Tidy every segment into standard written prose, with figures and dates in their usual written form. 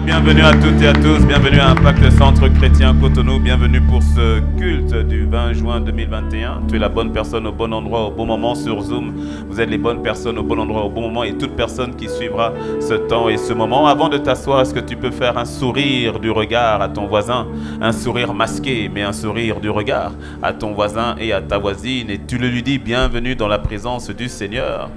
Bienvenue à toutes et à tous, bienvenue à Impact Centre Chrétien Cotonou, bienvenue pour ce culte du 20 juin 2021. Tu es la bonne personne au bon endroit au bon moment sur Zoom. Vous êtes les bonnes personnes au bon endroit au bon moment et toute personne qui suivra ce temps et ce moment. Avant de t'asseoir, est-ce que tu peux faire un sourire du regard à ton voisin? Un sourire masqué, mais un sourire du regard à ton voisin et à ta voisine. Et tu le lui dis, bienvenue dans la présence du Seigneur.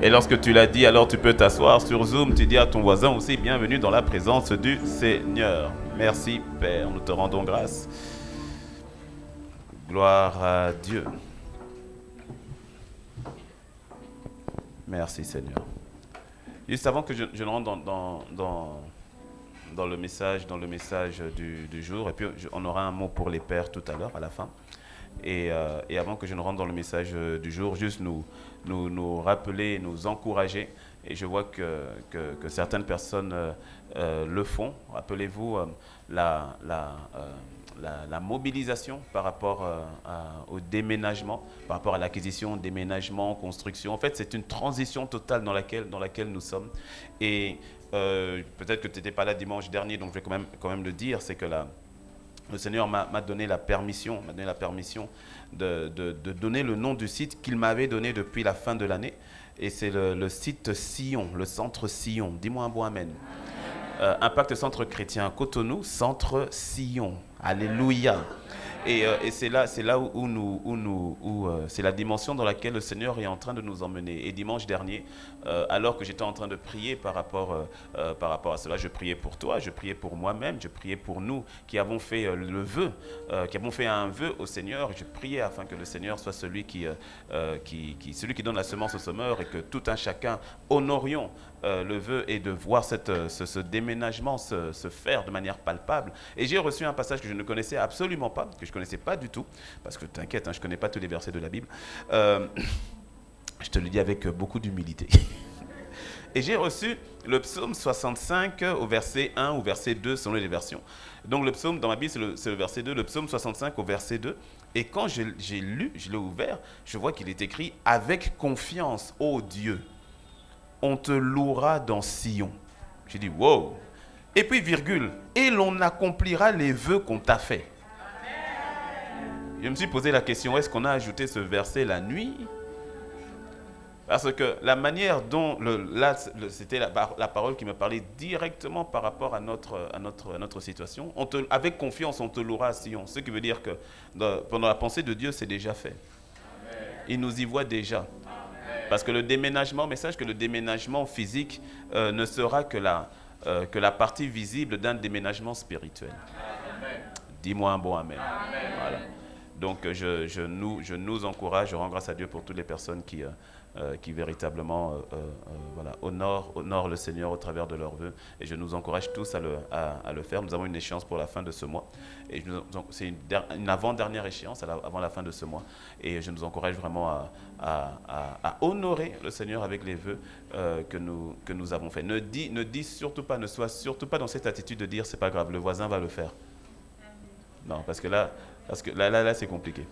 Et lorsque tu l'as dit, alors tu peux t'asseoir sur Zoom. Tu dis à ton voisin aussi, bienvenue dans la présence du Seigneur. Merci Père, nous te rendons grâce. Gloire à Dieu. Merci Seigneur. Juste avant que je ne rentre dans le message, du jour, et puis on aura un mot pour les pères tout à l'heure, à la fin. Et avant que je ne rentre dans le message du jour, juste nous rappeler, nous encourager. Et je vois que certaines personnes le font. Rappelez-vous la mobilisation par rapport au déménagement, par rapport à l'acquisition, déménagement, construction. En fait, c'est une transition totale dans laquelle nous sommes. Et peut-être que tu n'étais pas là dimanche dernier, donc je vais quand même le dire, c'est que le Seigneur m'a donné la permission, de donner le nom du site qu'il m'avait donné depuis la fin de l'année. Et c'est le site Sion, le centre Sion. Dis-moi un bon amen. Impact Centre Chrétien Cotonou, centre Sion. Alléluia. Et c'est là où c'est la dimension dans laquelle le Seigneur est en train de nous emmener. Et dimanche dernier, alors que j'étais en train de prier par rapport à cela, je priais pour toi, je priais pour moi-même, je priais pour nous qui avons fait qui avons fait un vœu au Seigneur. Je priais afin que le Seigneur soit celui qui donne la semence au semeur et que tout un chacun honorions le vœu et de voir ce déménagement se faire de manière palpable. Et j'ai reçu un passage que je ne connaissais absolument pas, que je ne connaissais pas du tout, parce que t'inquiète, je ne connais pas tous les versets de la Bible. Je te le dis avec beaucoup d'humilité. Et j'ai reçu le psaume 65 au verset 1 ou verset 2 selon les versions. Donc le psaume, dans ma Bible, c'est le verset 2, le psaume 65 au verset 2. Et quand j'ai lu, je l'ai ouvert, je vois qu'il est écrit « Avec confiance, ô Dieu, on te louera dans Sion. » J'ai dit « Wow !» Et puis virgule, « Et l'on accomplira les vœux qu'on t'a fait. » Je me suis posé la question, est-ce qu'on a ajouté ce verset la nuit? Parce que la manière dont, c'était la parole qui me parlait directement par rapport à notre situation. Avec confiance, on te louera à Sion. Ce qui veut dire que pendant la pensée de Dieu, c'est déjà fait. Amen. Il nous y voit déjà. Amen. Parce que le déménagement, mais sache que le déménagement physique ne sera que la partie visible d'un déménagement spirituel. Amen. Dis-moi un bon amen. Amen. Voilà. Donc je nous encourage, je rends grâce à Dieu pour toutes les personnes qui véritablement honorent le Seigneur au travers de leurs vœux. Et je nous encourage tous à le faire. Nous avons une échéance pour la fin de ce mois. Et c'est une avant-dernière échéance avant la fin de ce mois. Et je nous encourage vraiment à honorer le Seigneur avec les vœux que nous avons faits. Ne sois surtout pas dans cette attitude de dire c'est pas grave, le voisin va le faire. Non, parce que là c'est compliqué.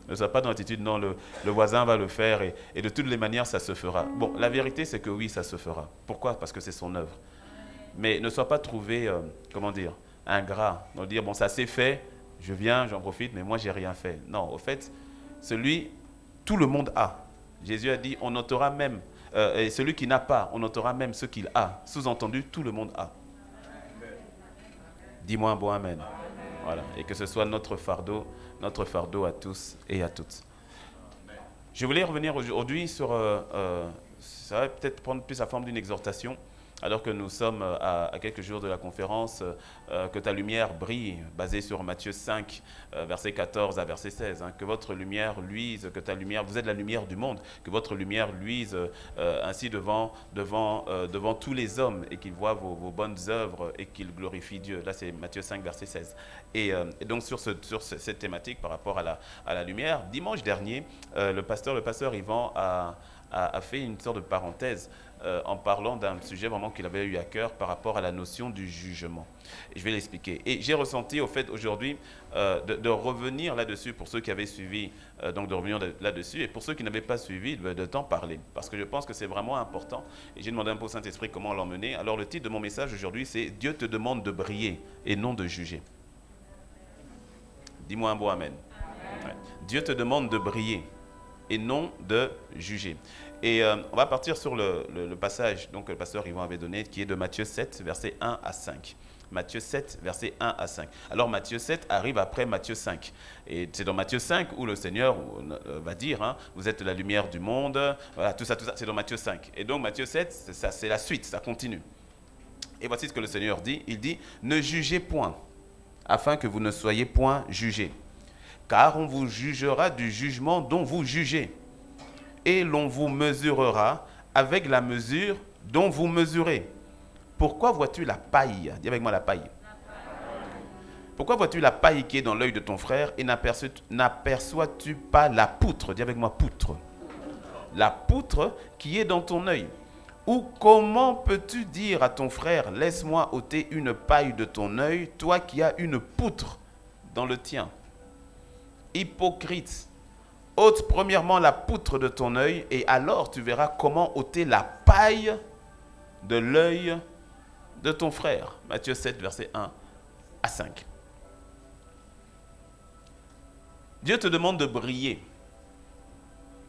Ne sois pas dans l'attitude, non, le voisin va le faire et de toutes les manières, ça se fera. Bon, la vérité, c'est que oui, ça se fera. Pourquoi? Parce que c'est son œuvre. Mais ne sois pas trouvé, ingrat. Donc dire, bon, ça s'est fait, je viens, j'en profite, mais moi, j'ai rien fait. Non, au fait, tout le monde a. Jésus a dit, on notera même, et celui qui n'a pas, on notera même ce qu'il a. Sous-entendu, tout le monde a. Dis-moi un bon amen. Voilà. Et que ce soit notre fardeau à tous et à toutes. Je voulais revenir aujourd'hui sur, ça va peut-être prendre plus la forme d'une exhortation, alors que nous sommes à quelques jours de la conférence, que ta lumière brille, basée sur Matthieu 5, verset 14 à verset 16. Hein, que votre lumière luise, que ta lumière, vous êtes la lumière du monde, que votre lumière luise ainsi devant tous les hommes et qu'ils voient vos bonnes œuvres et qu'ils glorifient Dieu. Là, c'est Matthieu 5, verset 16. Et donc, sur cette thématique par rapport à la lumière, dimanche dernier, le pasteur Yvan a fait une sorte de parenthèse en parlant d'un sujet vraiment qu'il avait eu à cœur par rapport à la notion du jugement. Et je vais l'expliquer. Et j'ai ressenti au fait aujourd'hui de revenir là-dessus pour ceux qui avaient suivi, donc de revenir là-dessus, et pour ceux qui n'avaient pas suivi, de t'en parler. Parce que je pense que c'est vraiment important. Et j'ai demandé un peu au Saint-Esprit comment l'emmener. Alors le titre de mon message aujourd'hui, c'est « Dieu te demande de briller et non de juger ». Dis-moi un beau amen. Ouais. Dieu te demande de briller et non de juger. Et on va partir sur le passage donc le pasteur Yvan avait donné, qui est de Matthieu 7, versets 1 à 5. Matthieu 7, versets 1 à 5. Alors Matthieu 7 arrive après Matthieu 5. Et c'est dans Matthieu 5 où le Seigneur va dire, hein, vous êtes la lumière du monde, voilà, tout ça, c'est dans Matthieu 5. Et donc Matthieu 7, c'est la suite, ça continue. Et voici ce que le Seigneur dit, il dit, ne jugez point, afin que vous ne soyez point jugés. Car on vous jugera du jugement dont vous jugez. Et l'on vous mesurera avec la mesure dont vous mesurez. Pourquoi vois-tu la paille? Dis avec moi la paille. Pourquoi vois-tu la paille qui est dans l'œil de ton frère et n'aperçois-tu pas la poutre? Dis avec moi poutre. La poutre qui est dans ton œil. Ou comment peux-tu dire à ton frère, laisse-moi ôter une paille de ton œil, toi qui as une poutre dans le tien? Hypocrite, ôte premièrement la poutre de ton œil, et alors tu verras comment ôter la paille de l'œil de ton frère. Matthieu 7, versets 1 à 5. Dieu te demande de briller.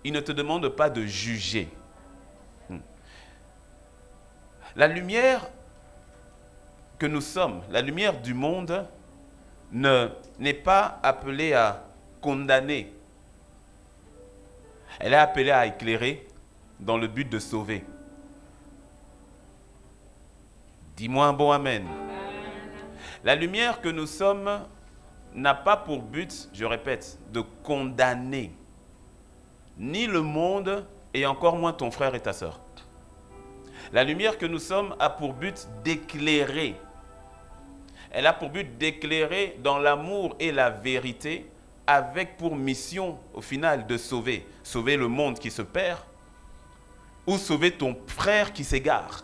Il ne te demande pas de juger. La lumière que nous sommes, la lumière du monde, n'est pas appelée à condamner. Elle est appelée à éclairer dans le but de sauver. Dis-moi un bon amen. La lumière que nous sommes n'a pas pour but, je répète, de condamner ni le monde et encore moins ton frère et ta sœur. La lumière que nous sommes a pour but d'éclairer. Elle a pour but d'éclairer dans l'amour et la vérité, avec pour mission, au final, de sauver. Sauver le monde qui se perd ou sauver ton frère qui s'égare.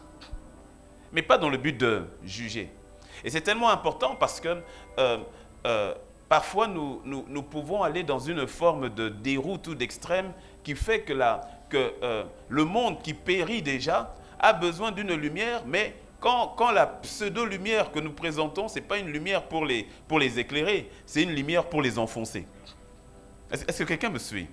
Mais pas dans le but de juger. Et c'est tellement important parce que parfois nous pouvons aller dans une forme de déroute ou d'extrême qui fait que le monde qui périt déjà a besoin d'une lumière, mais quand la pseudo-lumière que nous présentons, ce n'est pas une lumière pour les éclairer, c'est une lumière pour les enfoncer. Est-ce que quelqu'un me suit?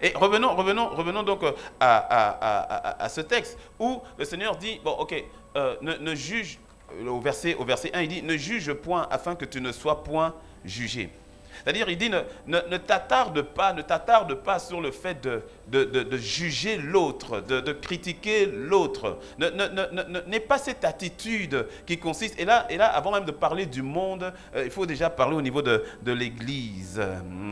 Et revenons donc à ce texte où le Seigneur dit, bon ok, ne juge, au verset 1 il dit, ne juge point afin que tu ne sois point jugé. C'est-à-dire, il dit, ne t'attarde pas sur le fait de juger l'autre, de critiquer l'autre. N'aie pas cette attitude qui consiste, et là, avant même de parler du monde, il faut déjà parler au niveau de l'Église.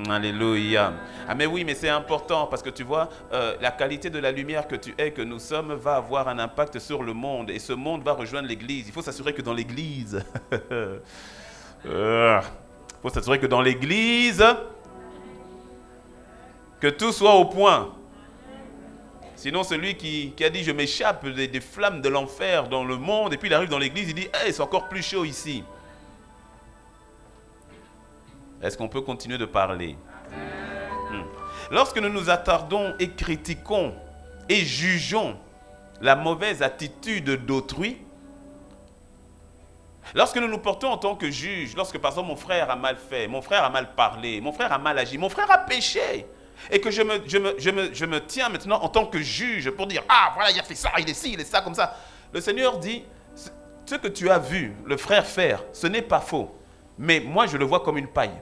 Alléluia. Ah mais oui, mais c'est important, parce que tu vois, la qualité de la lumière que tu es, que nous sommes, va avoir un impact sur le monde, et ce monde va rejoindre l'Église. Il faut s'assurer que dans l'Église... Il faut s'assurer que dans l'Église, que tout soit au point. Sinon, celui qui a dit « je m'échappe des flammes de l'enfer dans le monde » et puis il arrive dans l'Église, il dit « hey, c'est encore plus chaud ici ». Est-ce qu'on peut continuer de parler? Lorsque nous nous attardons et critiquons et jugeons la mauvaise attitude d'autrui, lorsque nous nous portons en tant que juge, lorsque par exemple mon frère a mal fait, mon frère a mal parlé, mon frère a mal agi, mon frère a péché, et que je me tiens maintenant en tant que juge pour dire « ah voilà, il a fait ça, il est ci, il est ça, comme ça », le Seigneur dit « ce que tu as vu le frère faire, ce n'est pas faux, mais moi je le vois comme une paille. »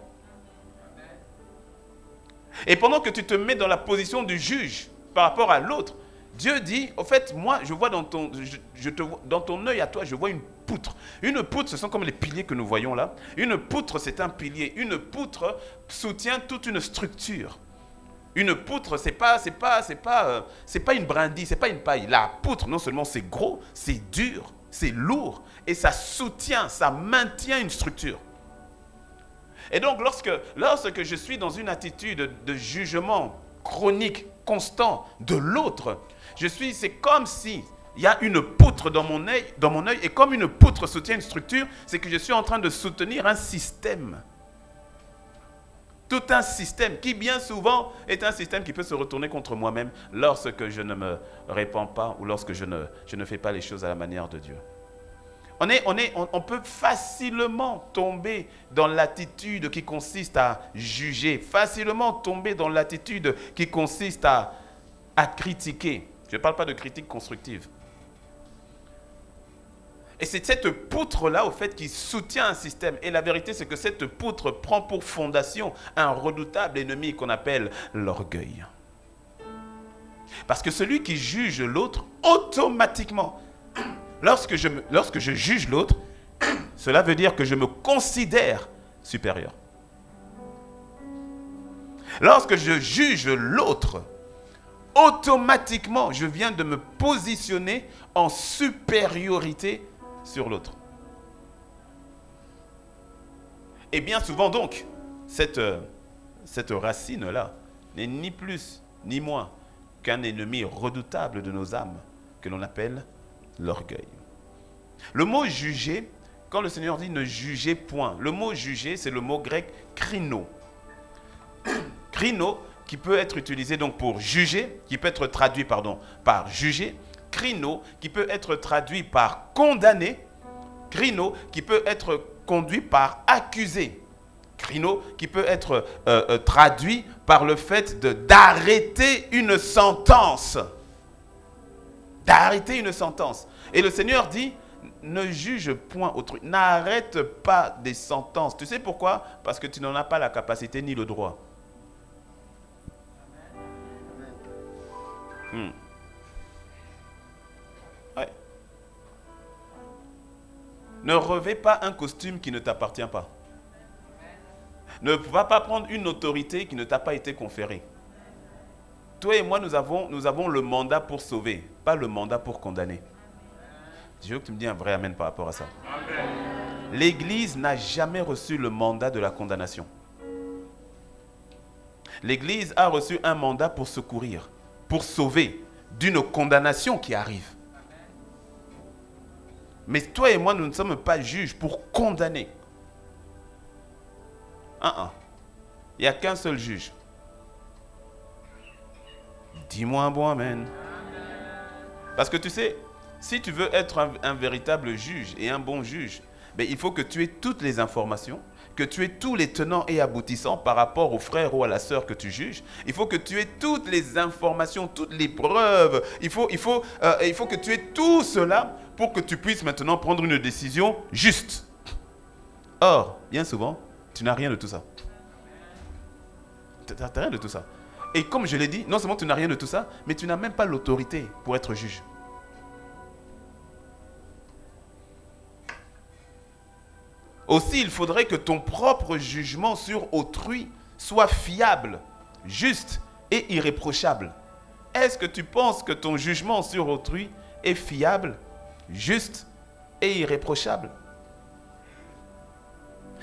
Et pendant que tu te mets dans la position du juge par rapport à l'autre, Dieu dit, au fait, moi, je vois dans ton œil à toi, je vois une poutre. Une poutre, ce sont comme les piliers que nous voyons là. Une poutre, c'est un pilier. Une poutre soutient toute une structure. Une poutre, c'est pas une brindille, c'est pas une paille. La poutre, non seulement c'est gros, c'est dur, c'est lourd, et ça soutient, ça maintient une structure. Et donc, lorsque je suis dans une attitude de jugement chronique, constant de l'autre. C'est comme si il y a une poutre dans mon œil, et comme une poutre soutient une structure, c'est que je suis en train de soutenir un système. Tout un système qui bien souvent est un système qui peut se retourner contre moi-même lorsque je ne me répands pas ou lorsque je ne fais pas les choses à la manière de Dieu. On peut facilement tomber dans l'attitude qui consiste à juger, facilement tomber dans l'attitude qui consiste à critiquer. Je ne parle pas de critique constructive. Et c'est cette poutre-là, au fait, qui soutient un système. Et la vérité, c'est que cette poutre prend pour fondation un redoutable ennemi qu'on appelle l'orgueil. Parce que celui qui juge l'autre, automatiquement, lorsque je juge l'autre, cela veut dire que je me considère supérieur. Lorsque je juge l'autre, automatiquement, je viens de me positionner en supériorité sur l'autre. Et bien souvent donc, cette racine-là n'est ni plus ni moins qu'un ennemi redoutable de nos âmes que l'on appelle l'orgueil. Le mot juger, quand le Seigneur dit ne jugez point, le mot juger, c'est le mot grec krino. Krino, qui peut être utilisé donc pour juger, qui peut être traduit par juger, krino, qui peut être traduit par condamner, krino, qui peut être conduit par accuser, krino, qui peut être traduit par le fait d'arrêter une sentence. D'arrêter une sentence. Et le Seigneur dit, ne juge point autrui, n'arrête pas des sentences. Tu sais pourquoi? Parce que tu n'en as pas la capacité ni le droit. Ouais. Ne revêt pas un costume qui ne t'appartient pas. Ne va pas prendre une autorité qui ne t'a pas été conférée. Toi et moi, nous avons le mandat pour sauver, pas le mandat pour condamner. Je veux que tu me dises un vrai amen par rapport à ça. L'Église n'a jamais reçu le mandat de la condamnation. L'Église a reçu un mandat pour secourir, pour sauver d'une condamnation qui arrive. Mais toi et moi, nous ne sommes pas juges pour condamner. Il n'y a qu'un seul juge. Dis-moi un bon amen. Parce que tu sais, si tu veux être un véritable juge et un bon juge, ben, il faut que tu aies toutes les informations, que tu aies tous les tenants et aboutissants par rapport au frère ou à la sœur que tu juges. Il faut que tu aies toutes les informations, toutes les preuves. Il faut que tu aies tout cela pour que tu puisses maintenant prendre une décision juste. Or, bien souvent, tu n'as rien de tout ça. Tu n'as rien de tout ça. Et comme je l'ai dit, non seulement tu n'as rien de tout ça, mais tu n'as même pas l'autorité pour être juge. Aussi, il faudrait que ton propre jugement sur autrui soit fiable, juste et irréprochable. Est-ce que tu penses que ton jugement sur autrui est fiable, juste et irréprochable?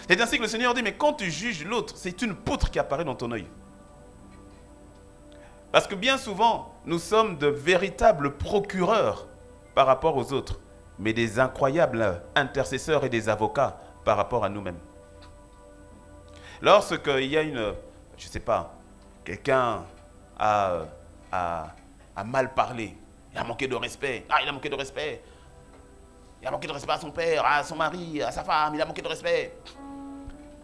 C'est ainsi que le Seigneur dit, mais quand tu juges l'autre, c'est une poutre qui apparaît dans ton œil. Parce que bien souvent, nous sommes de véritables procureurs par rapport aux autres, mais des incroyables intercesseurs et des avocats par rapport à nous-mêmes. Lorsqu'il y a je ne sais pas, quelqu'un a mal parlé, il a manqué de respect, il a manqué de respect. Il a manqué de respect à son père, à son mari, à sa femme, il a manqué de respect.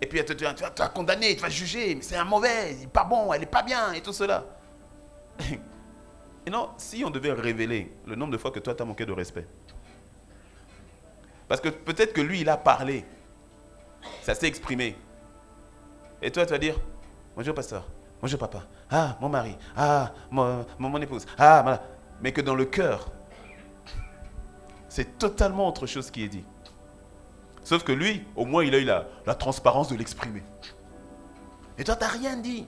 Et puis tu vas condamner, tu vas juger, c'est un mauvais, il n'est pas bon, elle n'est pas bien, et tout cela. Et non, si on devait révéler le nombre de fois que toi tu as manqué de respect. Parce que peut-être que lui, il a parlé, ça s'est exprimé. Et toi, tu vas dire, bonjour pasteur, bonjour papa, mon mari, mon épouse, voilà. Mais que dans le cœur, c'est totalement autre chose qui est dit. Sauf que lui, au moins, il a eu la transparence de l'exprimer. Et toi, tu n'as rien dit.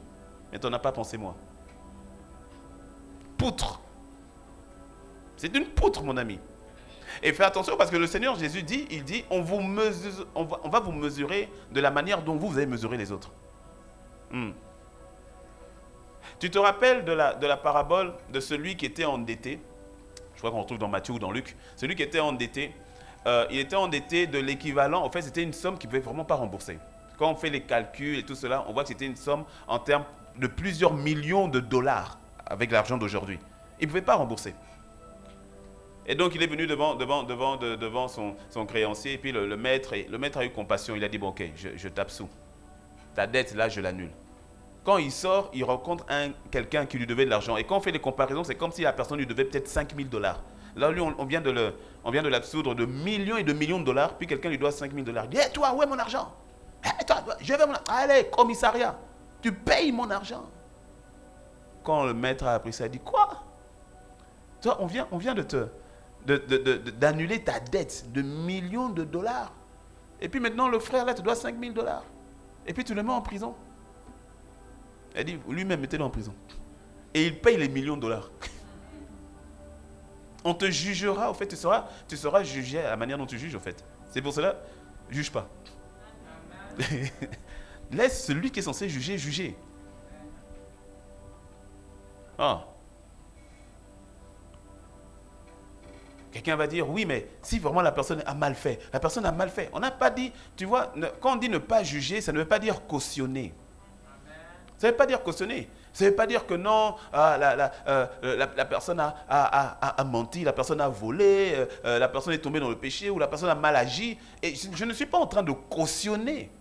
Mais tu n'en as pas pensé, moi. Poutre. C'est une poutre, mon ami. Et fais attention parce que le Seigneur Jésus dit, on va vous mesurer de la manière dont vous avez mesuré les autres. Tu te rappelles de la parabole de celui qui était endetté? Je crois qu'on retrouve dans Matthieu ou dans Luc. Celui qui était endetté, il était endetté de l'équivalent. En fait, c'était une somme qu'il ne pouvait vraiment pas rembourser. Quand on fait les calculs et tout cela, on voit que c'était une somme en termes de plusieurs millions de dollars avec l'argent d'aujourd'hui. Il ne pouvait pas rembourser. Et donc, il est venu devant son créancier. Et puis, le maître a eu compassion. Il a dit, bon, ok, je t'absous. Ta dette, là, je l'annule. Quand il sort, il rencontre quelqu'un qui lui devait de l'argent. Et quand on fait les comparaisons, c'est comme si la personne lui devait peut-être 5 000 dollars. Là, lui, on vient de l'absoudre de millions et de millions de dollars. Puis quelqu'un lui doit 5 000 dollars. Il dit, hey, toi, où est mon argent? Hey, toi, je veux mon argent. Allez, commissariat. Tu payes mon argent. Quand le maître a appris ça, il dit, quoi? Toi, on vient d'annuler ta dette de millions de dollars. Et puis maintenant, le frère là te doit 5 000 dollars. Et puis tu le mets en prison. Elle dit, lui-même, mettez-le en prison. Et il paye les millions de dollars. On te jugera, au fait, tu seras jugé à la manière dont tu juges, au fait. C'est pour cela, juge pas. Laisse celui qui est censé juger, juger. Ah. Quelqu'un va dire, oui, mais si vraiment la personne a mal fait, la personne a mal fait. On n'a pas dit, tu vois, quand on dit ne pas juger, ça ne veut pas dire cautionner. Ça ne veut pas dire cautionner. Ça ne veut pas dire que non, la personne a menti, la personne a volé, la personne est tombée dans le péché ou la personne a mal agi. Et je ne suis pas en train de cautionner.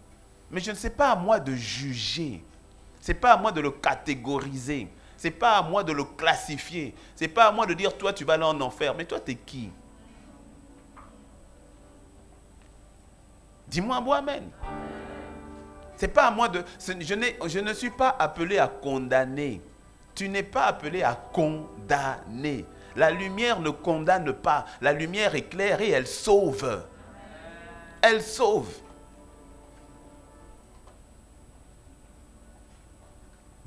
Mais je ne sais pas à moi de juger. Ce n'est pas à moi de le catégoriser. Ce n'est pas à moi de le classifier. Ce n'est pas à moi de dire, toi, tu vas aller en enfer. Mais toi, tu es qui? Dis-moi un bon amen. C'est pas à moi de... Je ne suis pas appelé à condamner. Tu n'es pas appelé à condamner. La lumière ne condamne pas. La lumière éclaire et elle sauve. Elle sauve.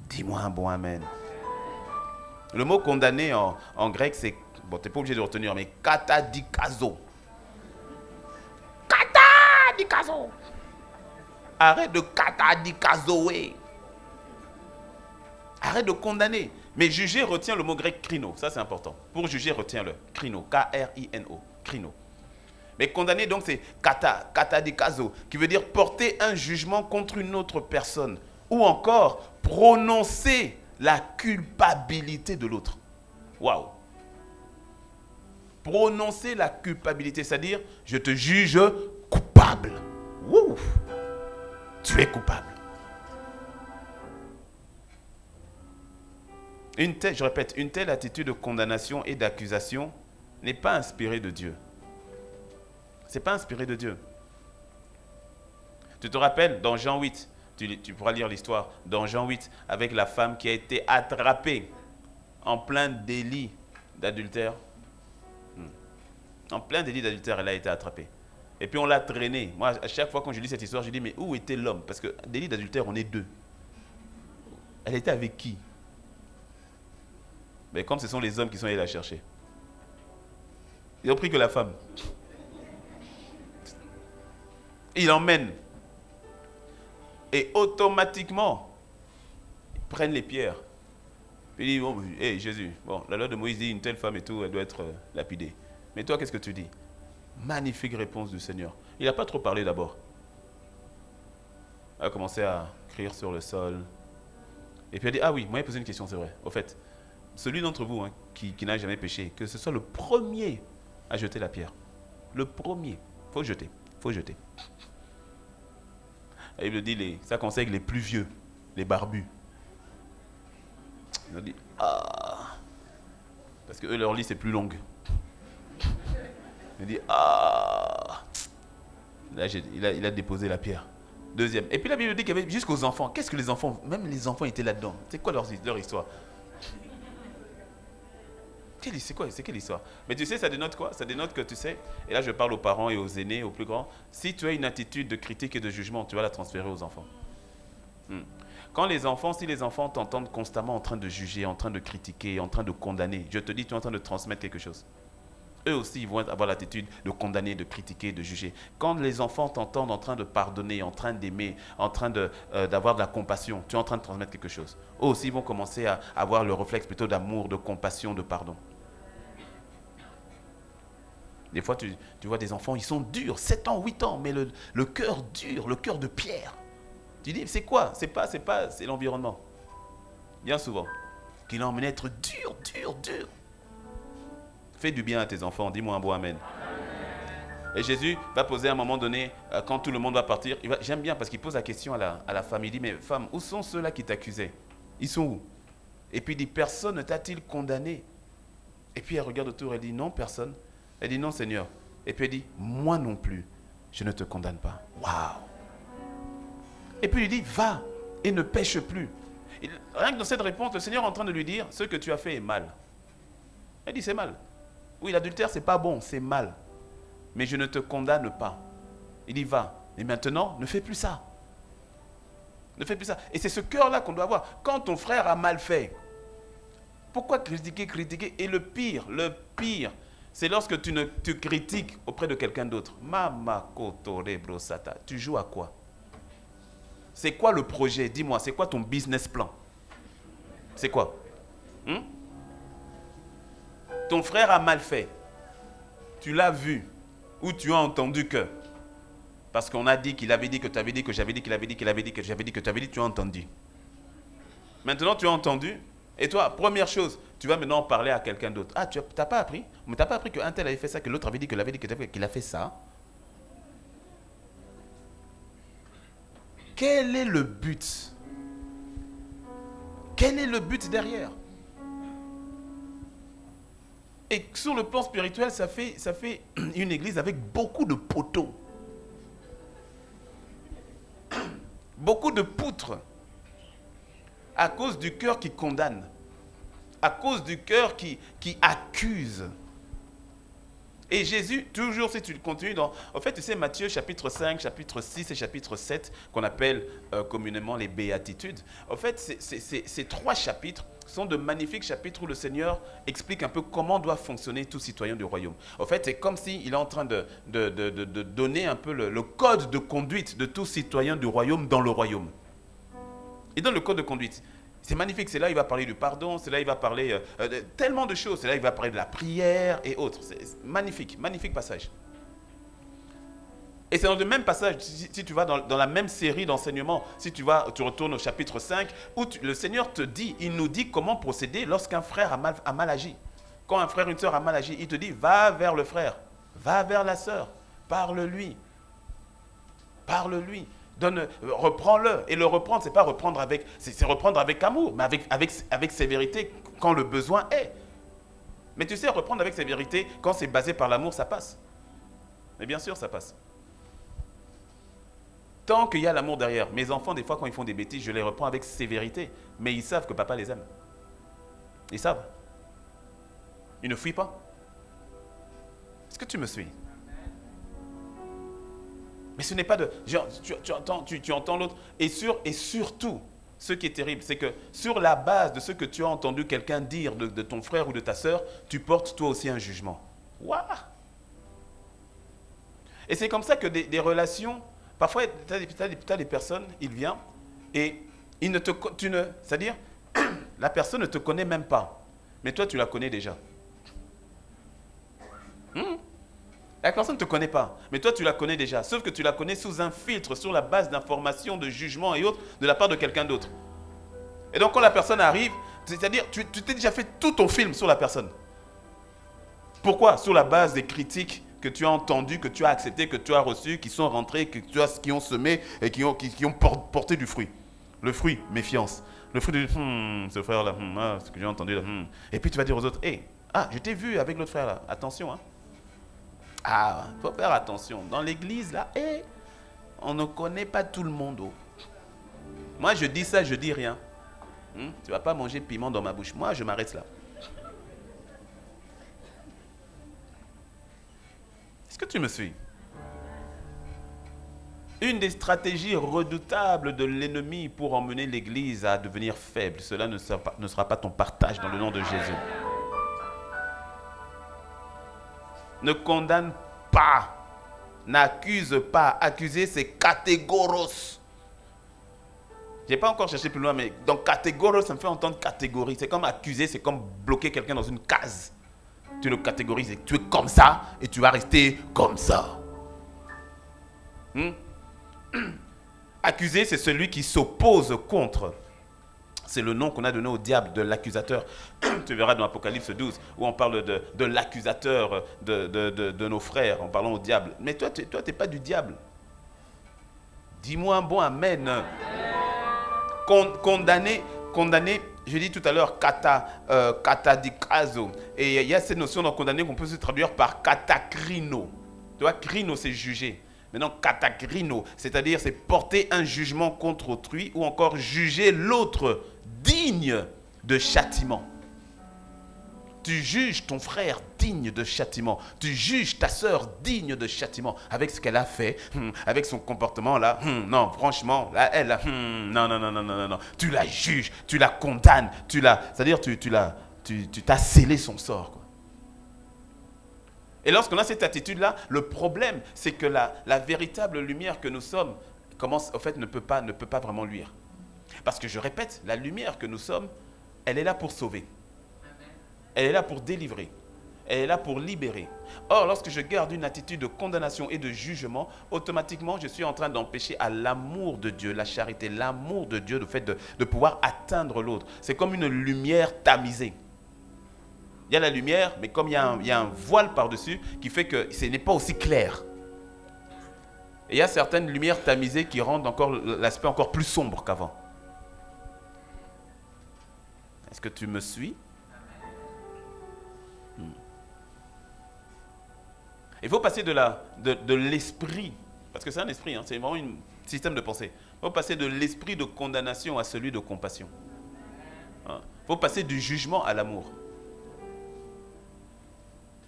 Dis-moi un bon amen. Le mot condamner en grec, c'est... Bon, tu n'es pas obligé de retenir, mais katadikazo. Katadikazo. Arrête de katadikazoé. Arrête de condamner. Mais juger, retiens le mot grec krino. Ça, c'est important. Pour juger, retiens-le. Krino. K-R-I-N-O. Krino. Mais condamner, donc, c'est katadikazo, qui veut dire porter un jugement contre une autre personne. Ou encore, prononcer la culpabilité de l'autre. Waouh. Prononcer la culpabilité, c'est-à-dire, je te juge coupable. Wouh. Tu es coupable. Je répète, une telle attitude de condamnation et d'accusation n'est pas inspirée de Dieu. Ce n'est pas inspiré de Dieu. Tu te rappelles, dans Jean 8, tu pourras lire l'histoire, dans Jean 8, avec la femme qui a été attrapée en plein délit d'adultère. En plein délit d'adultère, elle a été attrapée. Et puis on l'a traînée. Moi, à chaque fois quand je lis cette histoire, je dis, mais où était l'homme? Parce que délit d'adultère, on est deux. Elle était avec qui? Mais comme ce sont les hommes qui sont allés la chercher. Ils ont pris que la femme. Ils l'emmènent. Et automatiquement, ils prennent les pierres. Puis ils disent, bon, hey, Jésus, bon, la loi de Moïse dit, une telle femme et tout, elle doit être lapidée. Mais toi, qu'est-ce que tu dis? Magnifique réponse du Seigneur. Il n'a pas trop parlé d'abord. Il a commencé à crier sur le sol. Et puis il a dit, ah oui, moi j'ai posé une question, c'est vrai. Au fait, celui d'entre vous qui n'a jamais péché, que ce soit le premier à jeter la pierre. Le premier. Il faut jeter. Il faut jeter. La Bible dit, ça conseille les plus vieux, les barbus. Ils ont dit, ah. Parce que eux, leur lit, c'est plus longue. Il dit, ah. Là, il a déposé la pierre. Deuxième. Et puis la Bible dit qu'il y avait jusqu'aux enfants. Qu'est-ce que les enfants, même les enfants étaient là-dedans. C'est quoi leur histoire? C'est quelle histoire? Mais tu sais, ça dénote quoi? Ça dénote que tu sais, et là je parle aux parents et aux aînés, aux plus grands, si tu as une attitude de critique et de jugement, tu vas la transférer aux enfants. Si les enfants t'entendent constamment en train de juger, en train de critiquer, en train de condamner, je te dis, tu es en train de transmettre quelque chose. eux aussi ils vont avoir l'attitude de condamner, de critiquer, de juger. Quand les enfants t'entendent en train de pardonner, en train d'aimer, en train d'avoir de la compassion, tu es en train de transmettre quelque chose. Eux aussi ils vont commencer à avoir le réflexe plutôt d'amour, de compassion, de pardon. Des fois, tu vois des enfants, ils sont durs, 7 ans, 8 ans, mais le cœur dur, le cœur de pierre. Tu dis, c'est quoi? C'est l'environnement. Bien souvent. Qui l'a emmené à être dur, dur, dur. Fais du bien à tes enfants, dis-moi un beau amen. Et Jésus va poser à un moment donné, quand tout le monde va partir, j'aime bien parce qu'il pose la question à la femme, il dit, mais femme, où sont ceux-là qui t'accusaient? Ils sont où? Et puis il dit, personne ne t'a-t-il condamné? Et puis elle regarde autour, elle dit, non, personne. Elle dit, non, Seigneur. Et puis elle dit, moi non plus, je ne te condamne pas. Waouh! Et puis il dit, va et ne pêche plus. Rien que dans cette réponse, le Seigneur est en train de lui dire, ce que tu as fait est mal. Elle dit, c'est mal. Oui, l'adultère, c'est pas bon, c'est mal. Mais je ne te condamne pas. Il dit, va. Et maintenant, ne fais plus ça. Ne fais plus ça. Et c'est ce cœur-là qu'on doit avoir. Quand ton frère a mal fait, pourquoi critiquer? Et le pire, c'est lorsque tu critiques auprès de quelqu'un d'autre. Mama kotore brosata. Tu joues à quoi? C'est quoi le projet? Dis-moi, c'est quoi ton business plan? C'est quoi? Ton frère a mal fait. Tu l'as vu ou tu as entendu que? Parce qu'on a dit qu'il avait dit, que tu avais dit, que j'avais dit, qu'il avait dit, qu'il avait dit, que j'avais dit, que tu avais dit, tu as entendu. Maintenant, tu as entendu. Et toi, première chose, tu vas maintenant parler à quelqu'un d'autre. Ah, tu n'as pas appris? Mais tu n'as pas appris qu'un tel avait fait ça, que l'autre avait dit, que l'avait dit, qu'il a fait ça. Quel est le but? Quel est le but derrière? Et sur le plan spirituel, ça fait une église avec beaucoup de poteaux. Beaucoup de poutres. À cause du cœur qui condamne. À cause du cœur qui accuse. Et Jésus, toujours si tu continues dans... En fait, tu sais, Matthieu chapitre 5, chapitre 6 et chapitre 7, qu'on appelle communément les béatitudes. En fait, ces 3 chapitres sont de magnifiques chapitres où le Seigneur explique un peu comment doit fonctionner tout citoyen du royaume. En fait, c'est comme s'il est en train de donner un peu le code de conduite de tout citoyen du royaume dans le royaume. Il donne le code de conduite. C'est magnifique, c'est là il va parler du pardon, c'est là il va parler de tellement de choses, c'est là il va parler de la prière et autres. C'est magnifique, magnifique passage. Et c'est dans le même passage, si tu vas dans la même série d'enseignements, si tu retournes au chapitre 5, où le Seigneur te dit, il nous dit comment procéder lorsqu'un frère a mal agi. Quand un frère ou une sœur a mal agi, il te dit, va vers le frère, va vers la sœur, parle-lui. Parle-lui. Reprends-le. Et le reprendre, c'est pas reprendre avec, c'est reprendre avec amour, mais avec sévérité quand le besoin est. Mais tu sais, reprendre avec sévérité, quand c'est basé par l'amour, ça passe. Mais bien sûr, ça passe. Tant qu'il y a l'amour derrière. Mes enfants, des fois, quand ils font des bêtises, je les reprends avec sévérité. Mais ils savent que papa les aime. Ils savent. Ils ne fuient pas. Est-ce que tu me suis? Mais ce n'est pas de... Tu entends l'autre. Et surtout, ce qui est terrible, c'est que sur la base de ce que tu as entendu quelqu'un dire de ton frère ou de ta sœur, tu portes toi aussi un jugement. Waouh! Et c'est comme ça que des relations... Parfois, tu as des personnes, ils viennent et c'est-à-dire, la personne ne te connaît même pas. Mais toi, tu la connais déjà. La personne ne te connaît pas, mais toi tu la connais déjà. Sauf que tu la connais sous un filtre, sur la base d'informations, de jugements et autres, de la part de quelqu'un d'autre. Et donc quand la personne arrive, c'est-à-dire tu t'es déjà fait tout ton film sur la personne. Pourquoi? Sur la base des critiques que tu as entendues, que tu as acceptées, que tu as reçues, qui sont rentrées, qui ont semé et qui ont porté du fruit. Le fruit, méfiance. Le fruit de ce frère-là, ce que j'ai entendu là. Et puis tu vas dire aux autres, je t'ai vu avec l'autre frère là, attention, hein. Ah, il faut faire attention. Dans l'église, là, on ne connaît pas tout le monde. Moi, je dis ça, je dis rien. Tu ne vas pas manger piment dans ma bouche. Moi, je m'arrête là. Est-ce que tu me suis? Une des stratégies redoutables de l'ennemi pour emmener l'église à devenir faible, cela ne sera pas ton partage dans le nom de Jésus. Ne condamne pas. N'accuse pas. Accuser, c'est catégoros. Je n'ai pas encore cherché plus loin, mais donc catégoros, ça me fait entendre catégorie. C'est comme accuser, c'est comme bloquer quelqu'un dans une case. Tu le catégorises et tu es comme ça et tu vas rester comme ça. Accuser, c'est celui qui s'oppose contre. C'est le nom qu'on a donné au diable, de l'accusateur. Tu verras dans Apocalypse 12, où on parle de l'accusateur de nos frères, en parlant au diable. Mais toi, tu n'es pas du diable. Dis-moi un bon amen. Condamné, je dis tout à l'heure, katadikazo. Et il y a cette notion de condamné qu'on peut se traduire par katakrino. Tu vois, krino, c'est juger. Maintenant, katakrino, c'est-à-dire c'est porter un jugement contre autrui ou encore juger l'autre digne de châtiment. Tu juges ton frère digne de châtiment. Tu juges ta sœur digne de châtiment. Avec ce qu'elle a fait, avec son comportement là, non, franchement, là, elle, non. Tu la juges, tu la condamnes, c'est-à-dire tu t'as scellé son sort, quoi. Et lorsqu'on a cette attitude-là, le problème, c'est que la véritable lumière que nous sommes, commence, en fait, ne peut pas vraiment luire. Parce que je répète, la lumière que nous sommes, elle est là pour sauver. Elle est là pour délivrer. Elle est là pour libérer. Or, lorsque je garde une attitude de condamnation et de jugement, automatiquement, je suis en train d'empêcher à l'amour de Dieu, la charité, l'amour de Dieu, le fait de pouvoir atteindre l'autre. C'est comme une lumière tamisée. Il y a la lumière, mais comme il y a un voile par-dessus qui fait que ce n'est pas aussi clair. Et il y a certaines lumières tamisées qui rendent encore l'aspect encore plus sombre qu'avant. Est-ce que tu me suis? Il faut passer de l'esprit, parce que c'est un esprit, hein, c'est vraiment un système de pensée. Il faut passer de l'esprit de condamnation à celui de compassion. Il faut passer du jugement à l'amour.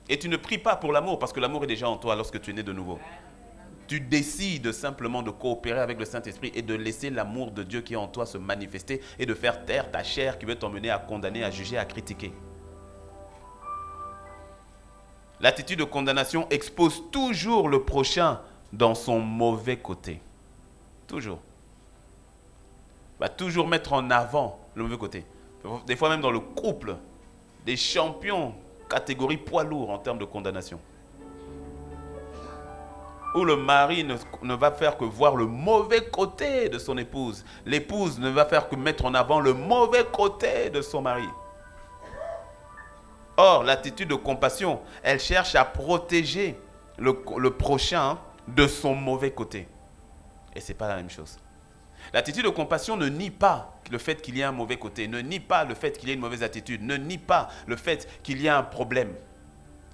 Et tu ne pries pas pour l'amour, parce que l'amour est déjà en toi lorsque tu es né de nouveau. Tu décides simplement de coopérer avec le Saint-Esprit et de laisser l'amour de Dieu qui est en toi se manifester et de faire taire ta chair qui veut t'emmener à condamner, à juger, à critiquer. L'attitude de condamnation expose toujours le prochain dans son mauvais côté. Toujours. Va toujours mettre en avant le mauvais côté. Des fois même dans le couple, des champions catégorie poids lourd en termes de condamnation. Où le mari ne va faire que voir le mauvais côté de son épouse. L'épouse ne va faire que mettre en avant le mauvais côté de son mari. Or, l'attitude de compassion, elle cherche à protéger le prochain de son mauvais côté. Et ce n'est pas la même chose. L'attitude de compassion ne nie pas le fait qu'il y ait un mauvais côté, ne nie pas le fait qu'il y ait une mauvaise attitude, ne nie pas le fait qu'il y ait un problème.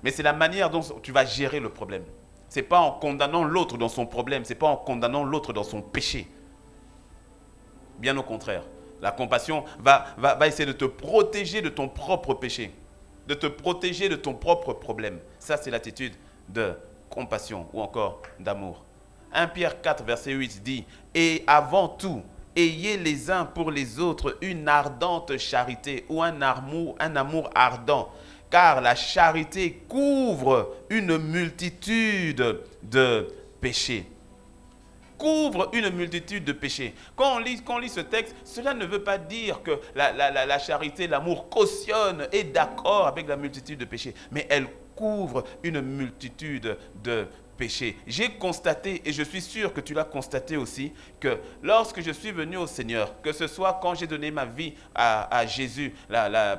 Mais c'est la manière dont tu vas gérer le problème. Ce n'est pas en condamnant l'autre dans son problème, ce n'est pas en condamnant l'autre dans son péché. Bien au contraire. La compassion va essayer de te protéger de ton propre péché, de te protéger de ton propre problème. Ça, c'est l'attitude de compassion ou encore d'amour. 1 Pierre 4, verset 8 dit « Et avant tout, ayez les uns pour les autres une ardente charité ou un amour ardent, car la charité couvre une multitude de péchés. » Couvre une multitude de péchés. Quand on lit ce texte, cela ne veut pas dire que la charité, l'amour cautionne, est d'accord avec la multitude de péchés, mais elle couvre une multitude de péchés. J'ai constaté, et je suis sûr que tu l'as constaté aussi, que lorsque je suis venu au Seigneur, que ce soit quand j'ai donné ma vie à Jésus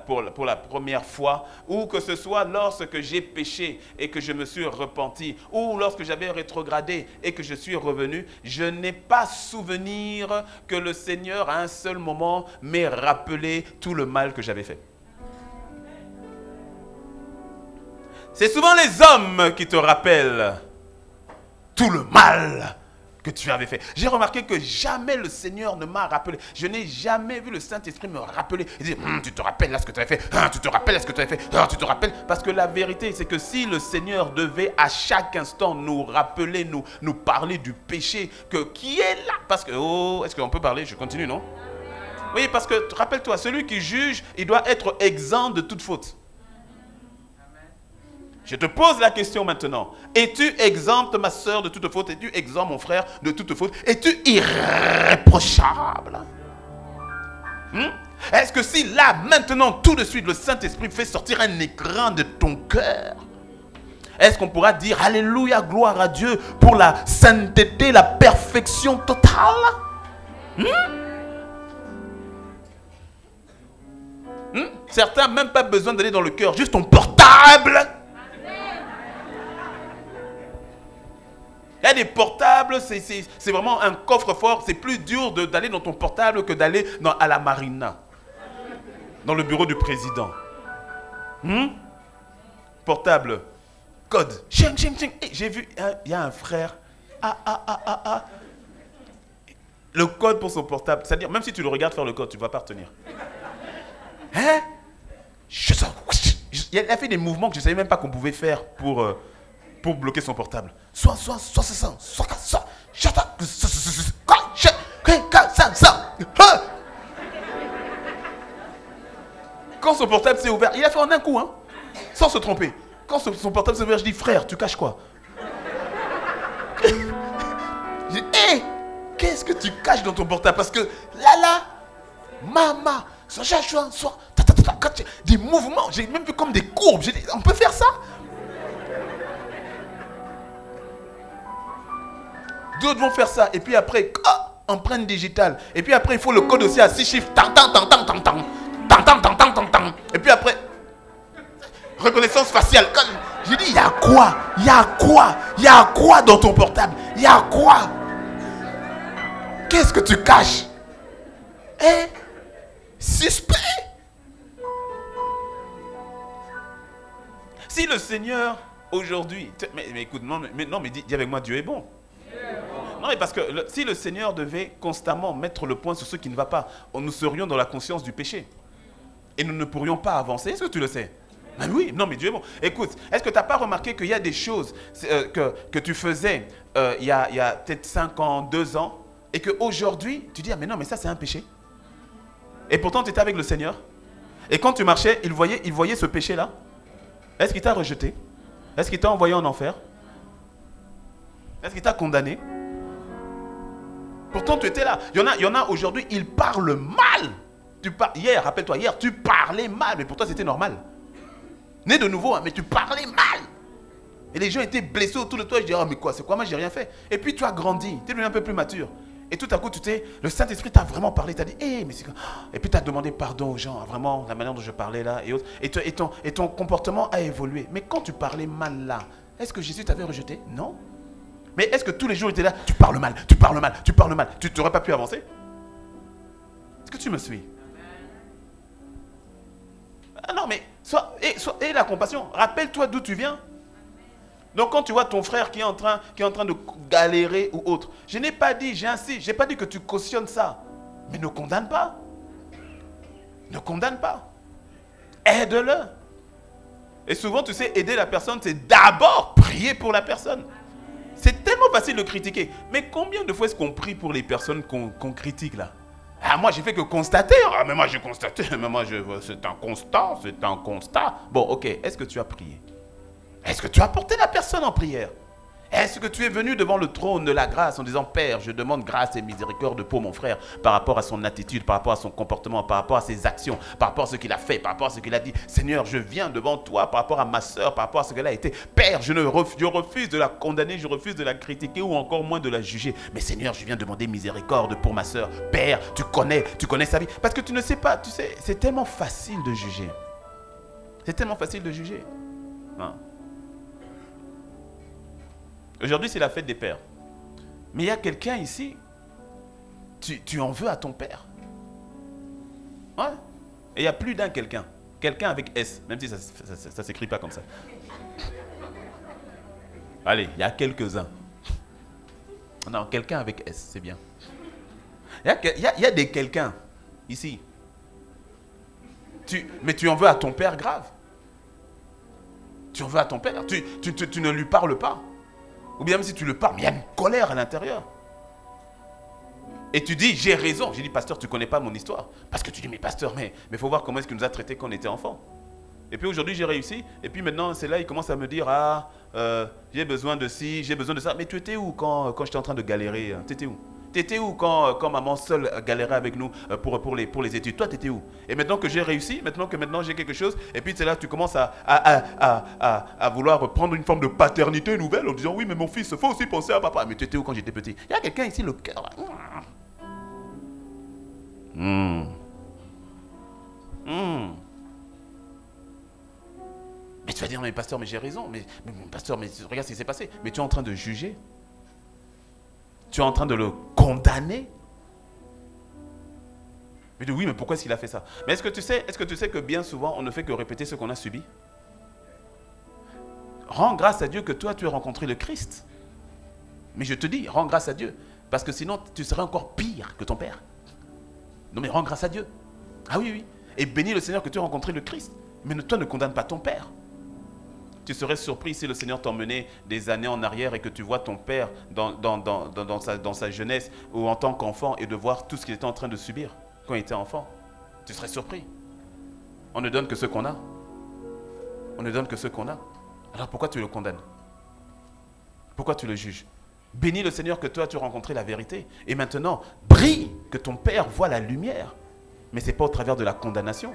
pour la première fois, ou que ce soit lorsque j'ai péché et que je me suis repenti, ou lorsque j'avais rétrogradé et que je suis revenu, je n'ai pas souvenir que le Seigneur à un seul moment m'ait rappelé tout le mal que j'avais fait. C'est souvent les hommes qui te rappellent tout le mal que tu avais fait. J'ai remarqué que jamais le Seigneur ne m'a rappelé. Je n'ai jamais vu le Saint-Esprit me rappeler. Il dit, tu te rappelles là ce que tu avais fait. Tu te rappelles là ce que tu avais fait. Tu te rappelles. Parce que la vérité, c'est que si le Seigneur devait à chaque instant nous rappeler, nous parler du péché qui est là. Parce que, est-ce qu'on peut parler? Je continue, non? Oui, parce que, rappelle-toi, celui qui juge, il doit être exempt de toute faute. Je te pose la question maintenant. Es-tu exempt, ma soeur, de toute faute? Es-tu exempt, mon frère, de toute faute? Es-tu irréprochable? Est-ce que si là, maintenant, tout de suite, le Saint-Esprit fait sortir un écran de ton cœur, est-ce qu'on pourra dire Alléluia, gloire à Dieu pour la sainteté, la perfection totale? Certains n'ont même pas besoin d'aller dans le cœur, juste ton portable. Il y a des portables, c'est vraiment un coffre-fort. C'est plus dur d'aller dans ton portable que d'aller à la marina, dans le bureau du président. Portable, code. Ching, ching, ching. Hey, j'ai vu, il y a un frère. Le code pour son portable, c'est-à-dire, même si tu le regardes faire le code, tu ne vas pas retenir. Hein? Il a fait des mouvements que je ne savais même pas qu'on pouvait faire pour bloquer son portable. Quand son portable s'est ouvert, il a fait en un coup, hein, sans se tromper. Quand son portable s'est ouvert, je dis, frère, tu caches quoi? Je dis, hé, qu'est-ce que tu caches dans ton portable? Parce que là, maman, des mouvements, j'ai même vu comme des courbes. J'ai dit, on peut faire ça? D'autres vont faire ça. Et puis après, empreinte digitale. Et puis après, il faut le code aussi à 6 chiffres. Et puis après, reconnaissance faciale. J'ai dit, il y a quoi? Il y a quoi? Il y a quoi dans ton portable? Il y a quoi? Qu'est-ce que tu caches? Suspect. Si le Seigneur aujourd'hui, mais écoute, mais dis avec moi, Dieu est bon. Non, mais parce que si le Seigneur devait constamment mettre le point sur ce qui ne va pas, nous serions dans la conscience du péché. Et nous ne pourrions pas avancer. Est-ce que tu le sais? Ben oui, non, mais Dieu est bon. Écoute, est-ce que tu n'as pas remarqué qu'il y a des choses que tu faisais il y a peut-être 5 ans, 2 ans, et qu'aujourd'hui, tu dis, ah, mais non, mais ça c'est un péché. Et pourtant, tu étais avec le Seigneur. Et quand tu marchais, il voyait ce péché-là. Est-ce qu'il t'a rejeté? Est-ce qu'il t'a envoyé en enfer? Est-ce qu'il t'a condamné? Pourtant, tu étais là. Il y en a aujourd'hui, ils parlent mal. Hier, rappelle-toi, hier, tu parlais mal, mais pour toi, c'était normal. Né de nouveau, hein, mais tu parlais mal. Et les gens étaient blessés autour de toi. Je dis, oh, mais quoi, c'est quoi? Moi, j'ai rien fait. Et puis, tu as grandi. Tu es devenu un peu plus mature. Et tout à coup, le Saint-Esprit t'a vraiment parlé. Tu as dit, hé, mais c'est quoi? Et puis, tu as demandé pardon aux gens. Vraiment, la manière dont je parlais là et autres. Et ton comportement a évolué. Mais quand tu parlais mal là, est-ce que Jésus t'avait rejeté? Non. Mais est-ce que tous les jours, il était là? Tu parles mal, tu parles mal, tu parles mal. Tu n'aurais pas pu avancer? Est-ce que tu me suis? Ah non, mais et la compassion. Rappelle-toi d'où tu viens. Donc quand tu vois ton frère qui est en train de galérer ou autre, je n'ai pas dit, j'insiste, je n'ai pas dit que tu cautionnes ça. Mais ne condamne pas. Ne condamne pas. Aide-le. Et souvent, tu sais, aider la personne, c'est d'abord prier pour la personne. C'est tellement facile de critiquer. Mais combien de fois est-ce qu'on prie pour les personnes qu'on critique là? Ah, moi, j'ai fait que constater. Ah, mais moi, j'ai constaté. Mais moi, c'est un constat. C'est un constat. Bon, ok. Est-ce que tu as prié? Est-ce que tu as porté la personne en prière? Est-ce que tu es venu devant le trône de la grâce en disant, Père, je demande grâce et miséricorde pour mon frère par rapport à son attitude, par rapport à son comportement, par rapport à ses actions, par rapport à ce qu'il a fait, par rapport à ce qu'il a dit. Seigneur, je viens devant toi par rapport à ma soeur, par rapport à ce qu'elle a été. Père, je refuse de la condamner, je refuse de la critiquer ou encore moins de la juger. Mais Seigneur, je viens demander miséricorde pour ma soeur. Père, tu connais sa vie. Parce que tu ne sais pas, tu sais, c'est tellement facile de juger. C'est tellement facile de juger. Hein? Aujourd'hui, c'est la fête des pères. Mais il y a quelqu'un ici, tu en veux à ton père. Ouais. Et il y a plus d'un quelqu'un. Quelqu'un avec S, même si ça ne s'écrit pas comme ça. Allez, il y a quelques-uns. Non, quelqu'un avec S, c'est bien. Il y a des quelqu'un ici. Mais tu en veux à ton père grave. Tu en veux à ton père. Tu ne lui parles pas. Ou bien même si tu le parles, mais il y a une colère à l'intérieur. Et tu dis, j'ai raison. J'ai dit, pasteur, tu ne connais pas mon histoire. Parce que tu dis, mais pasteur, mais il faut voir comment est-ce qu'il nous a traités quand on était enfant. Et puis aujourd'hui, j'ai réussi. Et puis maintenant, c'est là, il commence à me dire, ah, j'ai besoin de ci, j'ai besoin de ça. Mais tu étais où quand j'étais en train de galérer? Tu étais où? Tu étais où quand maman seule galérait avec nous pour les études? Toi, tu étais où? Et maintenant que j'ai réussi, maintenant j'ai quelque chose, et puis c'est là que tu commences à vouloir prendre une forme de paternité nouvelle en disant, oui, mais mon fils, il faut aussi penser à papa. Mais tu étais où quand j'étais petit? Il y a quelqu'un ici, le cœur. Mais tu vas dire, mais pasteur, mais j'ai raison. Mais pasteur, mais regarde ce qui s'est passé. Mais tu es en train de juger. Tu es en train de le condamner. Je dis, oui, mais pourquoi est-ce qu'il a fait ça? Mais est-ce que tu sais que bien souvent, on ne fait que répéter ce qu'on a subi? Rends grâce à Dieu que toi, tu as rencontré le Christ. Mais je te dis, rends grâce à Dieu. Parce que sinon, tu serais encore pire que ton père. Non, mais rends grâce à Dieu. Ah oui, oui. Et bénis le Seigneur que tu as rencontré le Christ. Mais toi, ne condamne pas ton père. Tu serais surpris si le Seigneur t'emmenait des années en arrière et que tu vois ton père dans sa jeunesse ou en tant qu'enfant et de voir tout ce qu'il était en train de subir quand il était enfant. Tu serais surpris. On ne donne que ce qu'on a. On ne donne que ce qu'on a. Alors pourquoi tu le condamnes? Pourquoi tu le juges? Bénis le Seigneur que toi tu as rencontré la vérité. Et maintenant, brille, que ton père voit la lumière. Mais ce n'est pas au travers de la condamnation.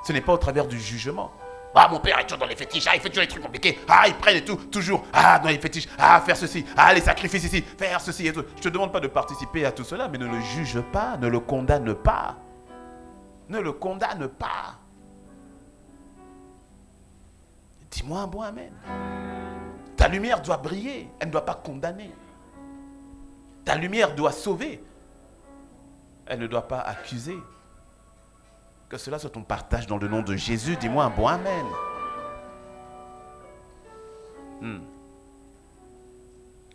Ce n'est pas au travers du jugement. Ah, mon père est toujours dans les fétiches, ah, il fait toujours des trucs compliqués, ah, il prennent et tout, toujours, ah, dans les fétiches, ah, faire ceci, ah, les sacrifices ici, faire ceci et tout. Je ne te demande pas de participer à tout cela, mais ne le juge pas, ne le condamne pas. Ne le condamne pas. Dis-moi un bon amen. Ta lumière doit briller, elle ne doit pas condamner. Ta lumière doit sauver, elle ne doit pas accuser. Que cela soit ton partage dans le nom de Jésus. Dis-moi un bon amen.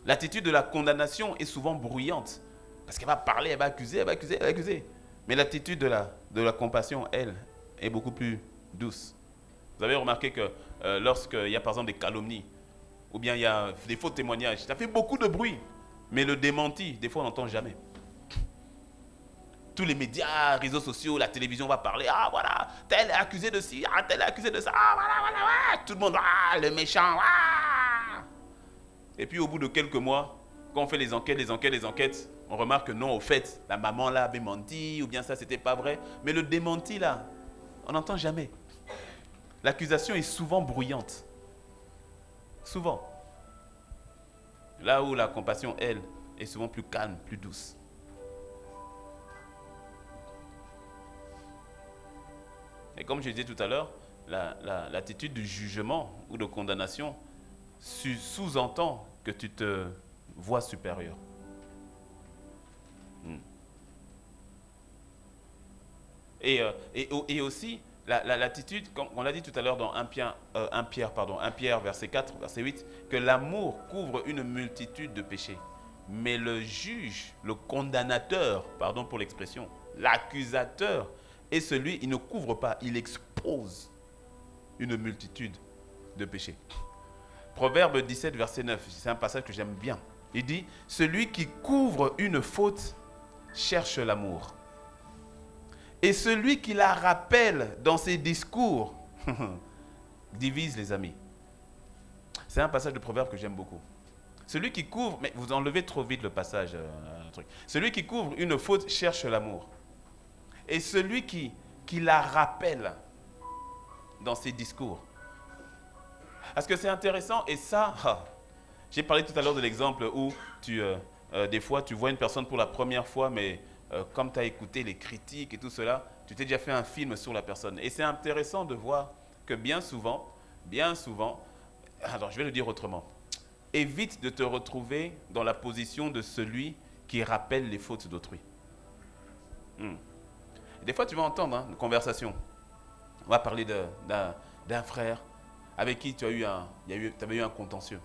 L'attitude de la condamnation est souvent bruyante. Parce qu'elle va parler, elle va accuser, elle va accuser, elle va accuser. Mais l'attitude de la compassion, elle, est beaucoup plus douce. Vous avez remarqué que lorsqu'il y a par exemple des calomnies, ou bien il y a des faux témoignages, ça fait beaucoup de bruit. Mais le démenti, des fois on n'entend jamais. Tous les médias, réseaux sociaux, la télévision va parler. Ah voilà, tel est accusé de ci, ah, tel est accusé de ça. Ah voilà. Tout le monde, ah, le méchant. Ah. Et puis au bout de quelques mois, quand on fait les enquêtes, on remarque que non, au fait, la maman là avait menti, ou bien ça, c'était pas vrai. Mais le démenti là, on n'entend jamais. L'accusation est souvent bruyante. Souvent. Là où la compassion, elle, est souvent plus calme, plus douce. Et comme je disais tout à l'heure, l'attitude du jugement ou de condamnation sous-entend que tu te vois supérieur. Et aussi, l'attitude, comme on l'a dit tout à l'heure dans 1 Pierre, verset 4, verset 8, que l'amour couvre une multitude de péchés. Mais le juge, le condamnateur, pardon pour l'expression, l'accusateur, et celui, il ne couvre pas, il expose une multitude de péchés. Proverbe 17, verset 9, c'est un passage que j'aime bien. Il dit, celui qui couvre une faute cherche l'amour. Et celui qui la rappelle dans ses discours divise les amis. C'est un passage de Proverbe que j'aime beaucoup. Celui qui couvre, mais vous enlevez trop vite le passage. Celui qui couvre une faute cherche l'amour. Et celui qui la rappelle dans ses discours. Parce que c'est intéressant, et ça, j'ai parlé tout à l'heure de l'exemple où des fois tu vois une personne pour la première fois, mais comme tu as écouté les critiques et tout cela, tu t'es déjà fait un film sur la personne. Et c'est intéressant de voir que bien souvent, alors je vais le dire autrement, évite de te retrouver dans la position de celui qui rappelle les fautes d'autrui. Des fois, tu vas entendre une conversation. On va parler d'un frère avec qui tu avais eu un contentieux,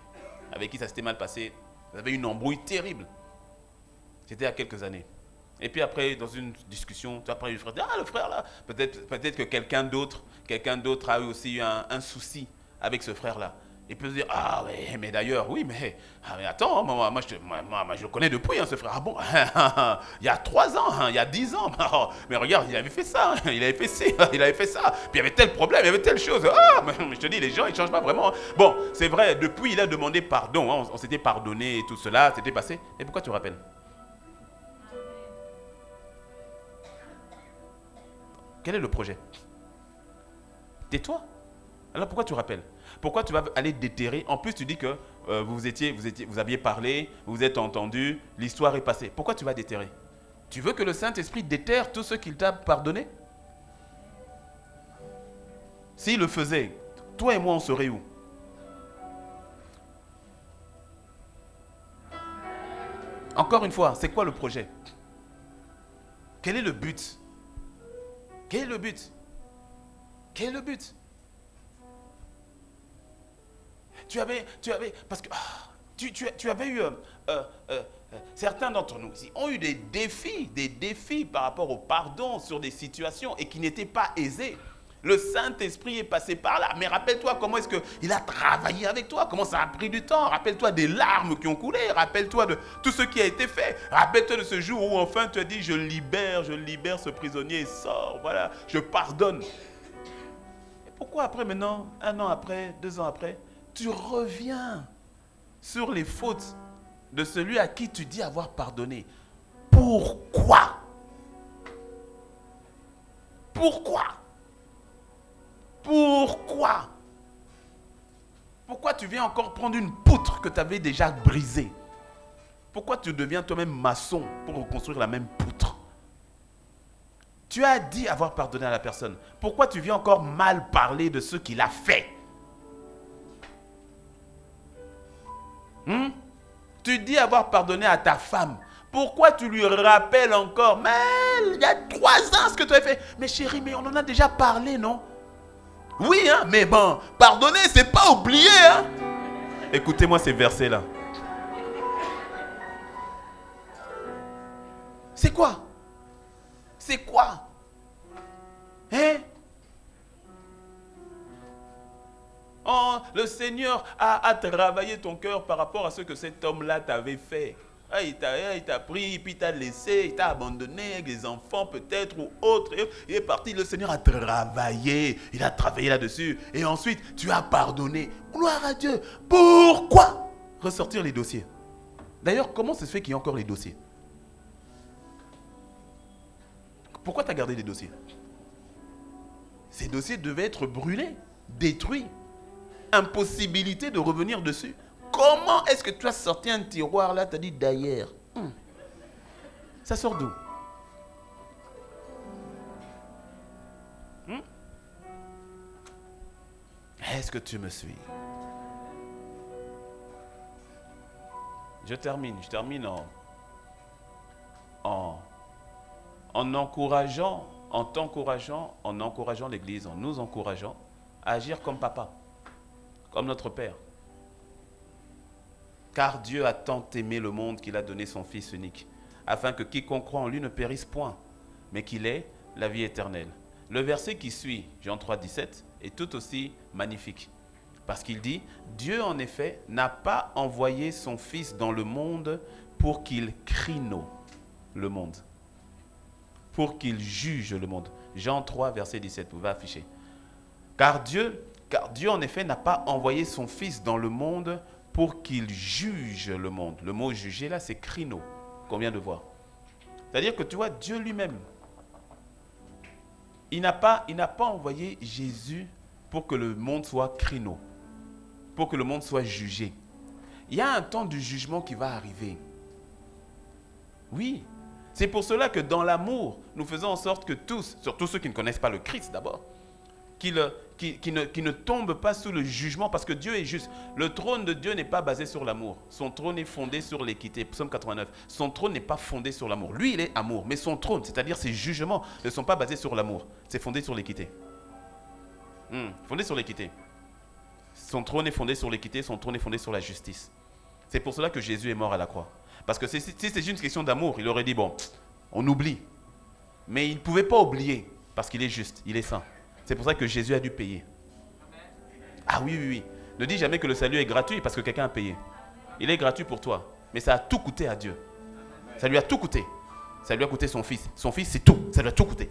avec qui ça s'était mal passé, tu avais eu une embrouille terrible. C'était il y a quelques années. Et puis après, dans une discussion, tu vas parler du frère. Ah, le frère là, peut-être que quelqu'un d'autre a aussi eu un souci avec ce frère-là. Il peut se dire, ah ouais, mais d'ailleurs, oui, mais attends, moi, je le connais depuis, hein, ce frère. Ah bon, il y a 3 ans, hein, il y a 10 ans. Mais regarde, il avait fait ça, il avait fait ci, il avait fait ça. Puis il y avait tel problème, il y avait telle chose. Ah, mais je te dis, les gens, ils ne changent pas vraiment. Bon, c'est vrai, depuis, il a demandé pardon. Hein, on s'était pardonné et tout cela, c'était passé. Et pourquoi tu rappelles? Quel est le projet? Tais-toi. Alors pourquoi tu rappelles? Pourquoi tu vas aller déterrer? En plus, tu dis que vous aviez parlé, vous vous êtes entendu, l'histoire est passée. Pourquoi tu vas déterrer? Tu veux que le Saint-Esprit déterre tout ce qu'il t'a pardonné? S'il le faisait, toi et moi, on serait où? Encore une fois, c'est quoi le projet? Quel est le but? Quel est le but? Quel est le but? Tu avais, parce que tu avais eu, certains d'entre nous ici ont eu des défis par rapport au pardon sur des situations et qui n'étaient pas aisées. Le Saint-Esprit est passé par là. Mais rappelle-toi comment est-ce qu'il a travaillé avec toi, comment ça a pris du temps. Rappelle-toi des larmes qui ont coulé. Rappelle-toi de tout ce qui a été fait. Rappelle-toi de ce jour où enfin tu as dit, je libère ce prisonnier, sort, voilà, je pardonne. Et pourquoi après maintenant, 1 an après, 2 ans après, tu reviens sur les fautes de celui à qui tu dis avoir pardonné? Pourquoi? Pourquoi? Pourquoi? Pourquoi tu viens encore prendre une poutre que tu avais déjà brisée? Pourquoi tu deviens toi-même maçon pour reconstruire la même poutre? Tu as dit avoir pardonné à la personne. Pourquoi tu viens encore mal parler de ce qu'il a fait? Tu dis avoir pardonné à ta femme. Pourquoi tu lui rappelles encore? Mais il y a 3 ans ce que tu as fait. Mais chérie, mais on en a déjà parlé, non? Oui, hein, mais bon, pardonner, c'est pas oublier, hein. Écoutez-moi ces versets-là. C'est quoi? C'est quoi? Hein? Oh, le Seigneur a travaillé ton cœur par rapport à ce que cet homme-là t'avait fait. Ah, il t'a pris, puis il t'a laissé, il t'a abandonné avec les enfants peut-être ou autres. Il est parti, le Seigneur a travaillé. Il a travaillé là-dessus. Et ensuite, tu as pardonné. Gloire à Dieu. Pourquoi ressortir les dossiers? D'ailleurs, comment ça se fait qu'il y a encore les dossiers? Pourquoi tu as gardé les dossiers? Ces dossiers devaient être brûlés, détruits. Impossibilité de revenir dessus. Comment est-ce que tu as sorti un tiroir là, tu as dit d'ailleurs? Ça sort d'où? Est-ce que tu me suis? Je termine en encourageant, en t'encourageant, en encourageant l'Église, en nous encourageant à agir comme papa, comme notre Père. Car Dieu a tant aimé le monde qu'il a donné son Fils unique, afin que quiconque croit en lui ne périsse point, mais qu'il ait la vie éternelle. Le verset qui suit, Jean 3, 17, est tout aussi magnifique. Parce qu'il dit, Dieu en effet n'a pas envoyé son Fils dans le monde pour qu'il crino le monde, pour qu'il juge le monde. Jean 3, verset 17, vous pouvez afficher. Car Dieu en effet n'a pas envoyé son Fils dans le monde pour qu'il juge le monde. Le mot juger là, c'est crino, qu'on vient de voir. C'est-à-dire que tu vois, Dieu lui-même, il n'a pas envoyé Jésus pour que le monde soit crino, pour que le monde soit jugé. Il y a un temps du jugement qui va arriver. Oui, c'est pour cela que dans l'amour, nous faisons en sorte que tous, surtout ceux qui ne connaissent pas le Christ d'abord, qui ne tombent pas sous le jugement, parce que Dieu est juste. Le trône de Dieu n'est pas basé sur l'amour. Son trône est fondé sur l'équité. Psaume 89. Son trône n'est pas fondé sur l'amour. Lui, il est amour. Mais son trône, c'est-à-dire ses jugements, ne sont pas basés sur l'amour. C'est fondé sur l'équité. Fondé sur l'équité. Son trône est fondé sur l'équité. Son trône est fondé sur la justice. C'est pour cela que Jésus est mort à la croix. Parce que si c'est une question d'amour, il aurait dit, bon, on oublie. Mais il ne pouvait pas oublier, parce qu'il est juste, il est saint. C'est pour ça que Jésus a dû payer. Ah oui. Ne dis jamais que le salut est gratuit parce que quelqu'un a payé. Il est gratuit pour toi, mais ça a tout coûté à Dieu. Ça lui a tout coûté. Ça lui a coûté son fils. Son fils, c'est tout. Ça lui a tout coûté.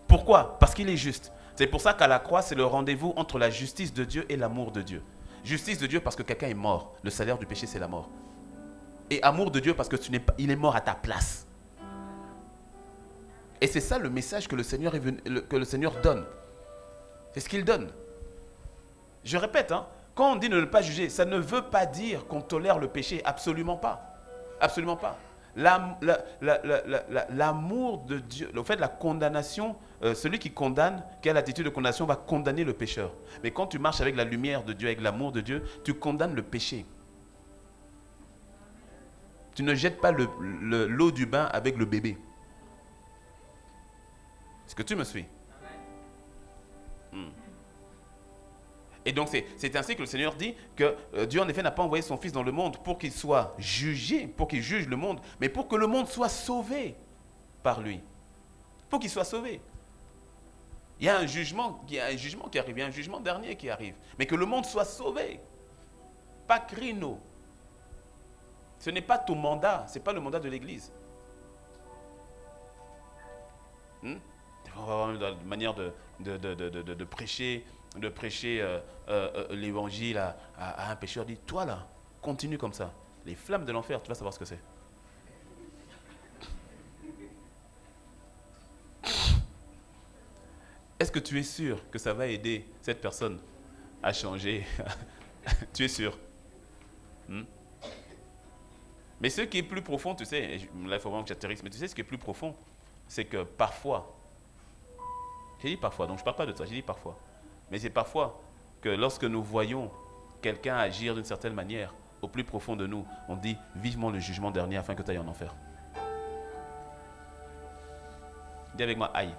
Pourquoi? Parce qu'il est juste. C'est pour ça qu'à la croix, c'est le rendez-vous entre la justice de Dieu et l'amour de Dieu. Justice de Dieu parce que quelqu'un est mort. Le salaire du péché, c'est la mort. Et amour de Dieu parce que il est mort à ta place. Et c'est ça le message que le Seigneur, que le Seigneur donne. C'est ce qu'il donne. Je répète, quand on dit de ne pas juger, ça ne veut pas dire qu'on tolère le péché. Absolument pas. Absolument pas. L'amour de Dieu, le fait de la condamnation, celui qui condamne, qui a l'attitude de condamnation, va condamner le pécheur. Mais quand tu marches avec la lumière de Dieu, avec l'amour de Dieu, tu condamnes le péché. Tu ne jettes pas l'eau du bain avec le bébé. Est-ce que tu me suis? Et donc c'est ainsi que le Seigneur dit que Dieu en effet n'a pas envoyé son Fils dans le monde pour qu'il soit jugé, pour qu'il juge le monde, mais pour que le monde soit sauvé par lui. Pour qu'il soit sauvé. Il y a un jugement qui arrive, il y a un jugement dernier qui arrive, mais que le monde soit sauvé. Pas crino. Ce n'est pas ton mandat, ce n'est pas le mandat de l'Église. La manière de prêcher, l'évangile à un pécheur, dit, toi là, continue comme ça. Les flammes de l'enfer, tu vas savoir ce que c'est. Est-ce que tu es sûr que ça va aider cette personne à changer? Tu es sûr? Mais ce qui est plus profond, tu sais, et là il faut vraiment que j'atterrisse, mais tu sais ce qui est plus profond, c'est que parfois, j'ai dit parfois, donc je ne parle pas de toi, j'ai dit parfois, mais c'est parfois que lorsque nous voyons quelqu'un agir d'une certaine manière, au plus profond de nous, on dit vivement le jugement dernier afin que tu ailles en enfer. Dis avec moi, aïe.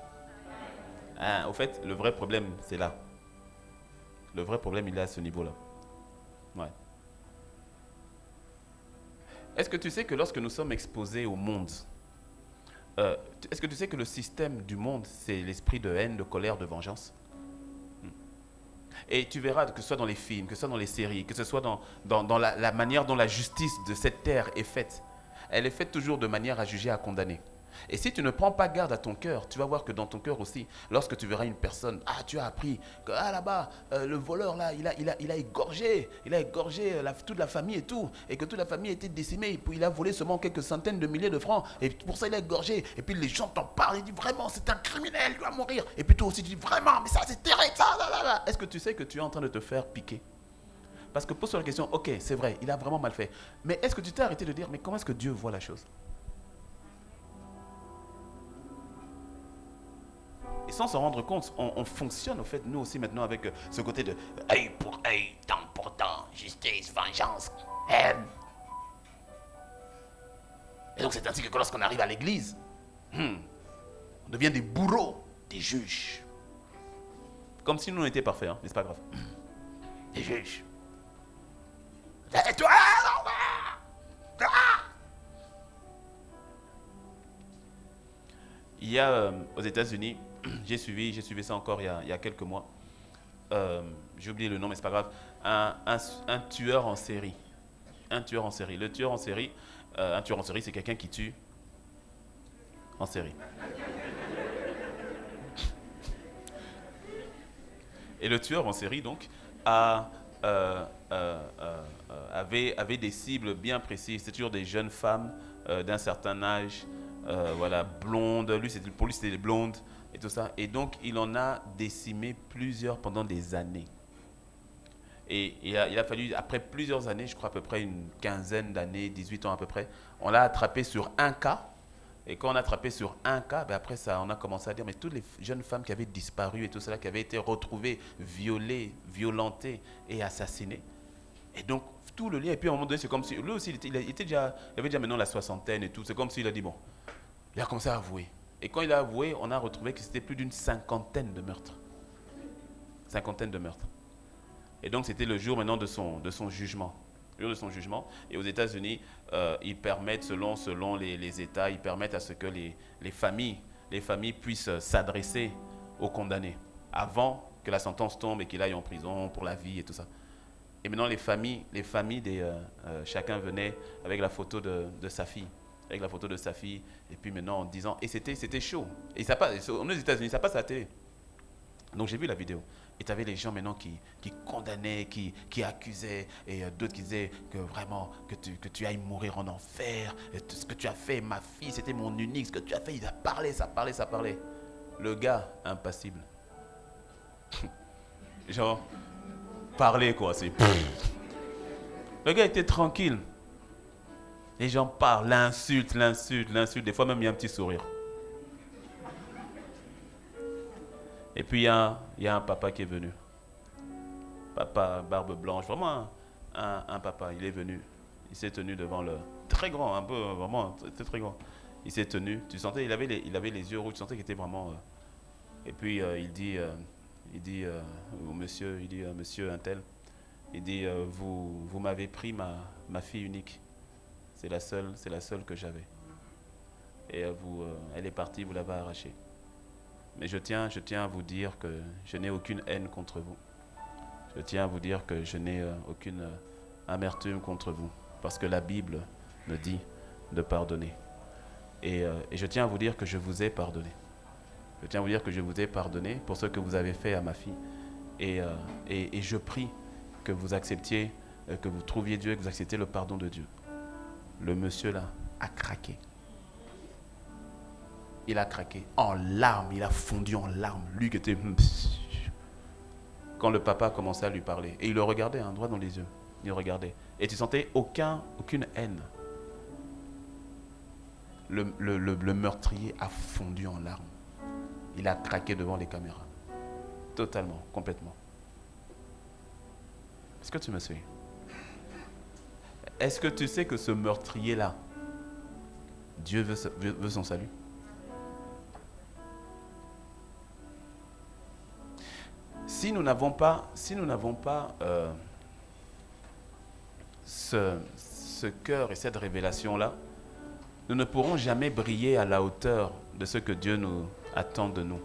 Au fait, le vrai problème, c'est là. Le vrai problème, il est à ce niveau-là. Ouais. Est-ce que tu sais que lorsque nous sommes exposés au monde, est-ce que tu sais que le système du monde, c'est l'esprit de haine, de colère, de vengeance? Et tu verras que ce soit dans les films, que ce soit dans les séries, que ce soit dans la manière dont la justice de cette terre est faite, elle est faite toujours de manière à juger, à condamner. Et si tu ne prends pas garde à ton cœur, tu vas voir que dans ton cœur aussi, lorsque tu verras une personne, tu as appris que là-bas, le voleur là, il a égorgé toute la famille et tout, et que toute la famille a été décimée, et puis il a volé seulement quelques centaines de milliers de francs, et pour ça il a égorgé, et puis les gens t'en parlent, ils disent vraiment c'est un criminel, il doit mourir, et puis toi aussi tu dis vraiment, mais ça c'est terrible, ça, là. Est-ce que tu sais que tu es en train de te faire piquer? Parce que pose-toi la question, ok, c'est vrai, il a vraiment mal fait, mais est-ce que tu t'es arrêté de dire, mais comment est-ce que Dieu voit la chose? Et sans s'en rendre compte, on fonctionne, au fait, nous aussi maintenant, avec ce côté de œil pour œil, dent pour dent, justice, vengeance, haine. Et donc c'est ainsi que lorsqu'on arrive à l'église, on devient des bourreaux, des juges. Comme si nous on était parfaits, mais c'est pas grave. Des juges. Et toi, il y a aux États-Unis, j'ai suivi ça encore il y a quelques mois. J'ai oublié le nom, mais c'est pas grave. Un tueur en série. Un tueur en série. Le tueur en série, c'est quelqu'un qui tue en série. Et le tueur en série, donc, avait des cibles bien précises. C'est toujours des jeunes femmes d'un certain âge, voilà, blondes. Pour lui, c'était des blondes. Et tout ça. Et donc, il en a décimé plusieurs pendant des années. Et il a fallu, après plusieurs années, je crois à peu près une quinzaine d'années, 18 ans à peu près, on l'a attrapé sur un cas. Et quand on a attrapé sur un cas, après ça, on a commencé à dire, mais toutes les jeunes femmes qui avaient disparu et tout cela, qui avaient été retrouvées, violées, violentées et assassinées. Et donc, tout le lien, et puis à un moment donné, c'est comme si, lui aussi, il avait déjà maintenant la soixantaine et tout, c'est comme s'il a dit, bon, il a commencé à avouer. Et quand il a avoué, on a retrouvé que c'était plus d'une cinquantaine de meurtres. Cinquantaine de meurtres. Et donc, c'était le jour maintenant de son jugement. Le jour de son jugement. Et aux États-Unis, ils permettent, selon les États, ils permettent à ce que les familles puissent s'adresser aux condamnés avant que la sentence tombe et qu'il aille en prison pour la vie et tout ça. Et maintenant, les familles chacun venait avec la photo de sa fille. Avec la photo de sa fille. Et puis maintenant, en disant... Et c'était chaud. Et ça passe, on est aux États-Unis, ça passe à la télé. Donc j'ai vu la vidéo. Et tu avais les gens maintenant qui condamnaient, qui accusaient. Et d'autres qui disaient que vraiment, que tu ailles mourir en enfer. Et tout ce que tu as fait, ma fille, c'était mon unique. Ce que tu as fait, il a parlé, ça parlait. Le gars, impassible. Genre, parler quoi. Le gars était tranquille. Les gens parlent, l'insultent. Des fois même, il y a un petit sourire. Et puis, il y a un papa qui est venu. Papa, barbe blanche, vraiment un papa. Il est venu. Il s'est tenu devant le... Très grand, un peu, vraiment, très grand. Il s'est tenu. Tu sentais, il avait les yeux rouges. Tu sentais qu'il était vraiment... Et puis, il dit au monsieur, monsieur un tel, il dit, vous m'avez pris ma fille unique. C'est la seule que j'avais. Et elle est partie, vous l'avez arrachée. Mais je tiens à vous dire que je n'ai aucune haine contre vous. Je tiens à vous dire que je n'ai aucune amertume contre vous. Parce que la Bible me dit de pardonner. Et je tiens à vous dire que je vous ai pardonné. Je tiens à vous dire que je vous ai pardonné pour ce que vous avez fait à ma fille. Et je prie que vous acceptiez, que vous trouviez Dieu et que vous acceptiez le pardon de Dieu. Le monsieur là a craqué. Il a craqué en larmes, il a fondu en larmes. Lui qui était... Quand le papa commençait à lui parler. Et il le regardait, droit dans les yeux. Il le regardait. Et tu sentais aucune haine. Le meurtrier a fondu en larmes. Il a craqué devant les caméras. Totalement, complètement. Est-ce que tu me suis? Est-ce que tu sais que ce meurtrier-là, Dieu veut son salut? Si nous n'avons pas ce cœur et cette révélation-là, nous ne pourrons jamais briller à la hauteur de ce que Dieu nous attend de nous.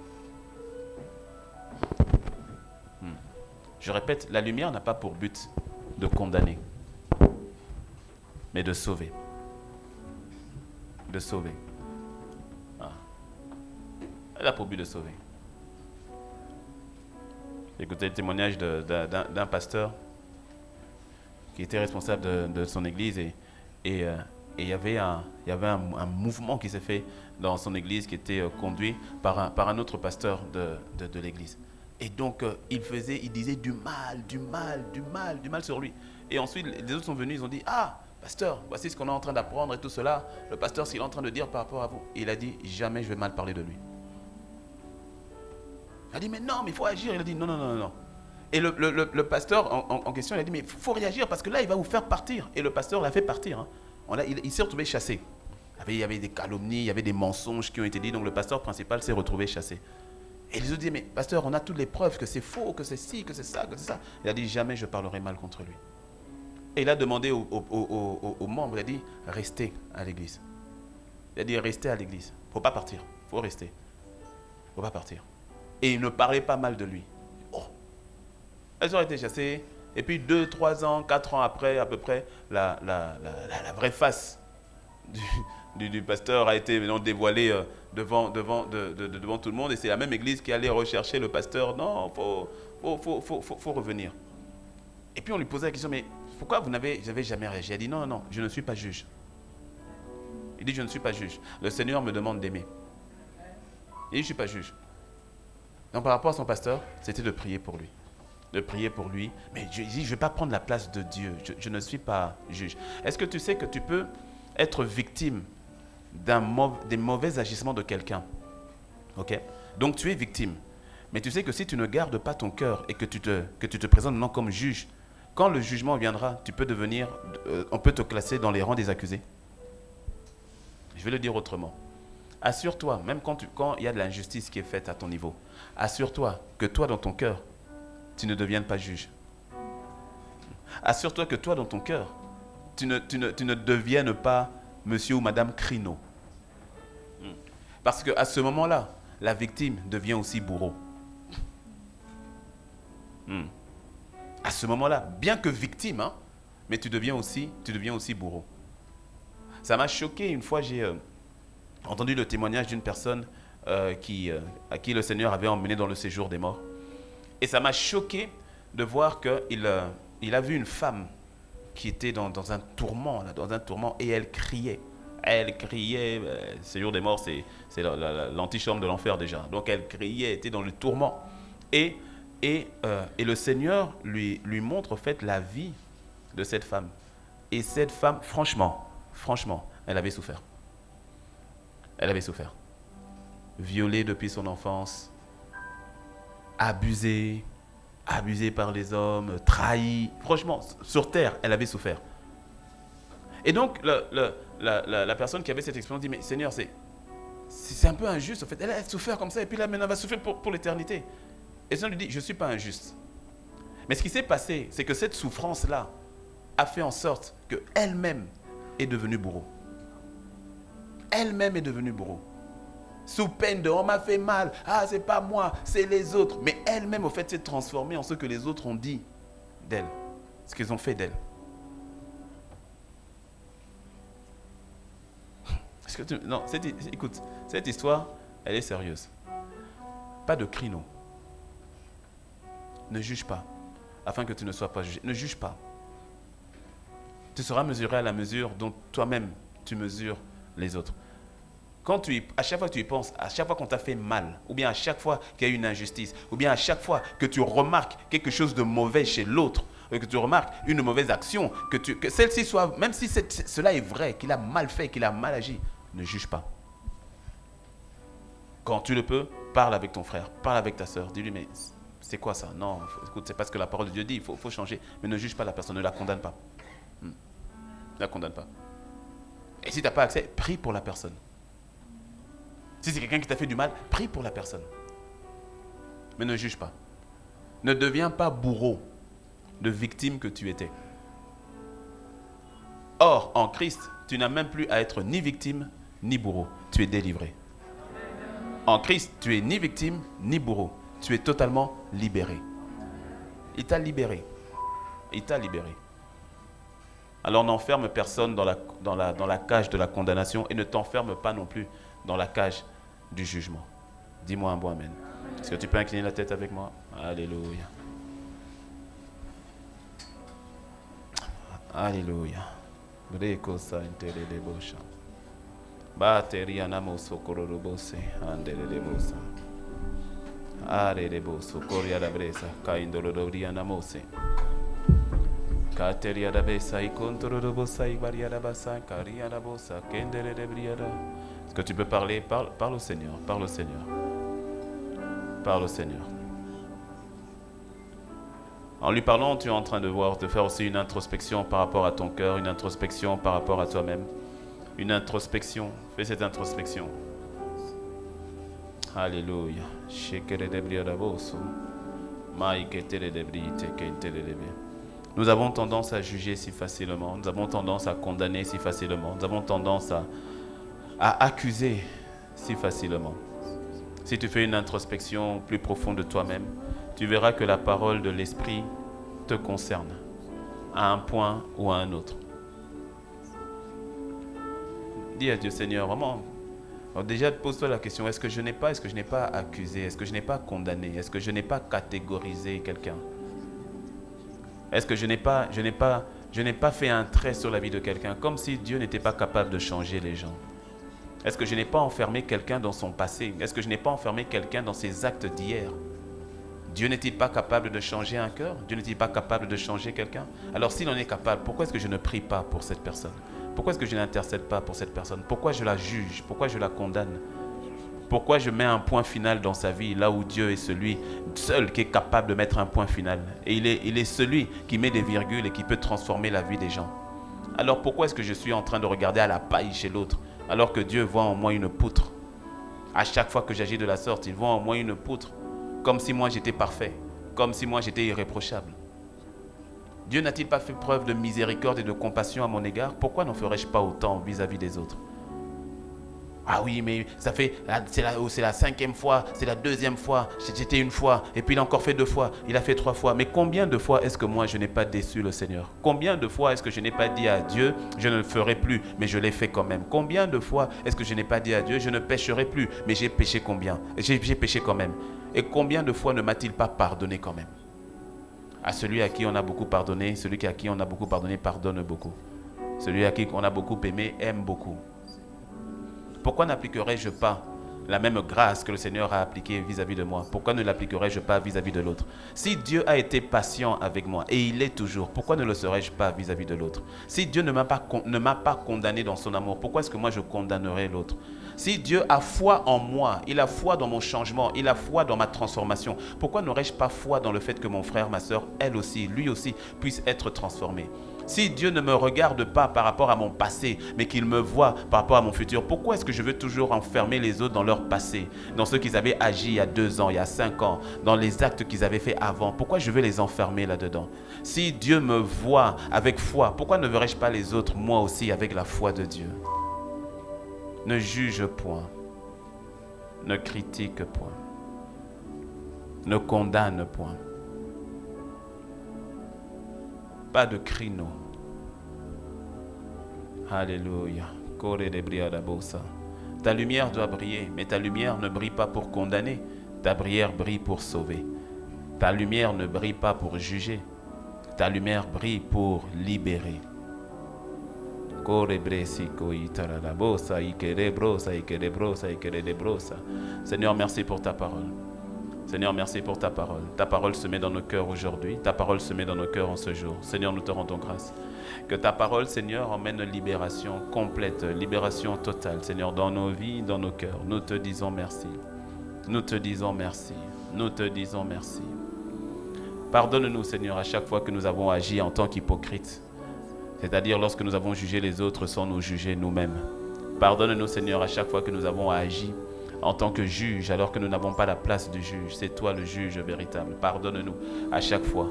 Je répète, la lumière n'a pas pour but de condamner, mais de sauver. De sauver. Elle a pour but de sauver. J'ai écouté le témoignage d'un pasteur qui était responsable de son église et il y avait un mouvement qui s'est fait dans son église qui était conduit par un autre pasteur de l'église. Et donc, il disait du mal sur lui. Et ensuite, les autres sont venus, ils ont dit, ah, pasteur, voici ce qu'on est en train d'apprendre et tout cela. Le pasteur, ce qu'il est en train de dire par rapport à vous. Et il a dit, jamais je vais mal parler de lui. Il a dit, mais non, mais il faut agir. Il a dit, non. Et le pasteur en question, il a dit, mais il faut réagir parce que là, il va vous faire partir. Et le pasteur l'a fait partir. Hein. Il s'est retrouvé chassé. Il y avait des calomnies, il y avait des mensonges qui ont été dits. Donc le pasteur principal s'est retrouvé chassé. Et les autres disaient, mais pasteur, on a toutes les preuves que c'est faux, que c'est ci, que c'est ça, que c'est ça. Il a dit, jamais je parlerai mal contre lui. Et il a demandé aux membres, il a dit, restez à l'église. Il a dit, restez à l'église. Il ne faut pas partir, il faut rester. Il ne faut pas partir. Et il ne parlait pas mal de lui. Oh. Elles ont été chassées. Et puis 2, 3 ans, 4 ans après, à peu près, la vraie face du pasteur a été dévoilée devant tout le monde. Et c'est la même église qui allait rechercher le pasteur. Non, faut revenir. Et puis on lui posait la question, mais pourquoi vous n'avez jamais réagi? Il a dit, non, je ne suis pas juge. Il dit, je ne suis pas juge. Le Seigneur me demande d'aimer. Il dit, je ne suis pas juge. Donc par rapport à son pasteur, c'était de prier pour lui. De prier pour lui. Mais je dis, je ne vais pas prendre la place de Dieu. Je ne suis pas juge. Est-ce que tu sais que tu peux être victime des mauvais agissements de quelqu'un? Ok? Donc tu es victime. Mais tu sais que si tu ne gardes pas ton cœur et que tu te présentes non comme juge, quand le jugement viendra, tu peux devenir, on peut te classer dans les rangs des accusés. Je vais le dire autrement. Assure-toi, même quand il y a de l'injustice qui est faite à ton niveau, assure-toi que toi, dans ton cœur, tu ne deviennes pas juge. Assure-toi que toi, dans ton cœur, tu ne deviennes pas monsieur ou madame Crino. Parce qu'à ce moment-là, la victime devient aussi bourreau. Hmm. À ce moment-là, bien que victime, hein, mais tu deviens aussi bourreau. Ça m'a choqué, une fois j'ai entendu le témoignage d'une personne à qui le Seigneur avait emmené dans le séjour des morts. Et ça m'a choqué de voir qu'il il a vu une femme qui était dans un tourment, là, dans un tourment, et elle criait. Elle criait, le séjour des morts, c'est l'antichambre de l'enfer déjà. Donc elle criait, elle était dans le tourment. Et le Seigneur lui montre en fait la vie de cette femme. Et cette femme, franchement, elle avait souffert. Elle avait souffert. Violée depuis son enfance, abusée par les hommes, trahie. Franchement, sur terre, elle avait souffert. Et donc, la personne qui avait cette expérience dit, mais Seigneur, c'est un peu injuste. En fait. Elle a souffert comme ça, et puis là, maintenant, elle va souffrir pour l'éternité. Et le Seigneur lui dit, je ne suis pas injuste. Mais ce qui s'est passé, c'est que cette souffrance-là a fait en sorte qu'elle-même est devenue bourreau. Elle-même est devenue bourreau. Sous peine de « on m'a fait mal, ah c'est pas moi, c'est les autres ». Mais elle-même, au fait, s'est transformée en ce que les autres ont dit d'elle. Ce qu'ils ont fait d'elle. Non, écoute, cette histoire, elle est sérieuse. Pas de cri, non. Ne juge pas, afin que tu ne sois pas jugé. Ne juge pas. Tu seras mesuré à la mesure dont toi-même tu mesures les autres. À chaque fois que tu y penses, à chaque fois qu'on t'a fait mal, ou bien à chaque fois qu'il y a une injustice, ou bien à chaque fois que tu remarques quelque chose de mauvais chez l'autre, que tu remarques une mauvaise action, que celle-ci soit, même si cela est vrai, qu'il a mal fait, qu'il a mal agi, ne juge pas. Quand tu le peux, parle avec ton frère, parle avec ta soeur, dis-lui, mais c'est quoi ça? Non, écoute, c'est pas ce que la parole de Dieu dit, il faut changer. Mais ne juge pas la personne, ne la condamne pas. Ne la condamne pas. Et si tu n'as pas accès, prie pour la personne. Si c'est quelqu'un qui t'a fait du mal, prie pour la personne. Mais ne juge pas. Ne deviens pas bourreau de victime que tu étais. Or, en Christ, tu n'as même plus à être ni victime, ni bourreau. Tu es délivré. En Christ, tu es ni victime, ni bourreau. Tu es totalement libéré. Il t'a libéré. Il t'a libéré. Alors n'enferme personne dans la cage de la condamnation et ne t'enferme pas non plus dans la cage du jugement. Dis-moi un bon amen. Est-ce que tu peux incliner la tête avec moi? Alléluia. Alléluia. Breko sa intere de bosha. Bateria namo socorro bose andere de bosa. Are de boso coria da bresa caindolo doria namose. Cateria da besa y contro de bosa y varia da basa caria da bosa kendere de briada. Est-ce que tu peux parler? Parle au Seigneur, parle au Seigneur. Parle au Seigneur. En lui parlant, tu es en train de faire aussi une introspection par rapport à ton cœur, une introspection par rapport à toi-même. Une introspection. Fais cette introspection. Alléluia. Nous avons tendance à juger si facilement. Nous avons tendance à condamner si facilement. Nous avons tendance à accuser si facilement. Si tu fais une introspection plus profonde de toi-même, tu verras que la parole de l'Esprit te concerne à un point ou à un autre. Dis à Dieu, Seigneur, vraiment. Alors déjà, pose-toi la question, est-ce que je n'ai pas accusé, est-ce que je n'ai pas condamné, est-ce que je n'ai pas catégorisé quelqu'un? Est-ce que je n'ai pas fait un trait sur la vie de quelqu'un, comme si Dieu n'était pas capable de changer les gens? Est-ce que je n'ai pas enfermé quelqu'un dans son passé? Est-ce que je n'ai pas enfermé quelqu'un dans ses actes d'hier? Dieu n'est-il pas capable de changer un cœur? Dieu n'est-il pas capable de changer quelqu'un? Alors s'il en est capable, pourquoi est-ce que je ne prie pas pour cette personne? Pourquoi est-ce que je n'intercède pas pour cette personne? Pourquoi je la juge? Pourquoi je la condamne? Pourquoi je mets un point final dans sa vie, là où Dieu est celui seul qui est capable de mettre un point final? Et il est celui qui met des virgules et qui peut transformer la vie des gens. Alors pourquoi est-ce que je suis en train de regarder à la paille chez l'autre, alors que Dieu voit en moi une poutre? À chaque fois que j'agis de la sorte, il voit en moi une poutre, comme si moi j'étais parfait, comme si moi j'étais irréprochable. Dieu n'a-t-il pas fait preuve de miséricorde et de compassion à mon égard? Pourquoi n'en ferais-je pas autant vis-à-vis des autres? Ah oui, mais ça fait, c'est la 5e fois, c'est la 2e fois, j'étais une fois, et puis il a encore fait 2 fois, il a fait 3 fois. Mais combien de fois est-ce que moi je n'ai pas déçu le Seigneur? Combien de fois est-ce que je n'ai pas dit à Dieu, je ne le ferai plus, mais je l'ai fait quand même? Combien de fois est-ce que je n'ai pas dit à Dieu, je ne pécherai plus, mais j'ai péché combien? J'ai péché quand même. Et combien de fois ne m'a-t-il pas pardonné quand même? À celui à qui on a beaucoup pardonné, celui à qui on a beaucoup pardonné pardonne beaucoup. Celui à qui on a beaucoup aimé aime beaucoup. Pourquoi n'appliquerais-je pas la même grâce que le Seigneur a appliquée vis-à-vis de moi? Pourquoi ne l'appliquerais-je pas vis-à-vis de l'autre? Si Dieu a été patient avec moi, et il l'est toujours, pourquoi ne le serais-je pas vis-à-vis de l'autre? Si Dieu ne m'a pas condamné dans son amour, pourquoi est-ce que moi je condamnerais l'autre? Si Dieu a foi en moi, il a foi dans mon changement, il a foi dans ma transformation, pourquoi n'aurais-je pas foi dans le fait que mon frère, ma soeur, elle aussi, lui aussi, puisse être transformé? Si Dieu ne me regarde pas par rapport à mon passé, mais qu'il me voit par rapport à mon futur, pourquoi est-ce que je veux toujours enfermer les autres dans leur passé, dans ce qu'ils avaient agi il y a 2 ans, il y a 5 ans, dans les actes qu'ils avaient fait avant? Pourquoi je veux les enfermer là-dedans? Si Dieu me voit avec foi, pourquoi ne verrais-je pas les autres, moi aussi, avec la foi de Dieu? Ne juge point, ne critique point, ne condamne point. Pas de crino. Alléluia. Ta lumière doit briller, mais ta lumière ne brille pas pour condamner. Ta lumière brille pour sauver. Ta lumière ne brille pas pour juger. Ta lumière brille pour libérer. Seigneur, merci pour ta parole. Seigneur, merci pour ta parole. Ta parole se met dans nos cœurs aujourd'hui. Ta parole se met dans nos cœurs en ce jour. Seigneur, nous te rendons grâce. Que ta parole, Seigneur, emmène libération complète, libération totale, Seigneur, dans nos vies, dans nos cœurs. Nous te disons merci. Nous te disons merci. Nous te disons merci. Pardonne-nous, Seigneur, à chaque fois que nous avons agi en tant qu'hypocrites. C'est-à-dire lorsque nous avons jugé les autres sans nous juger nous-mêmes. Pardonne-nous, Seigneur, à chaque fois que nous avons agi en tant que juge, alors que nous n'avons pas la place du juge. C'est toi le juge véritable. Pardonne-nous à chaque fois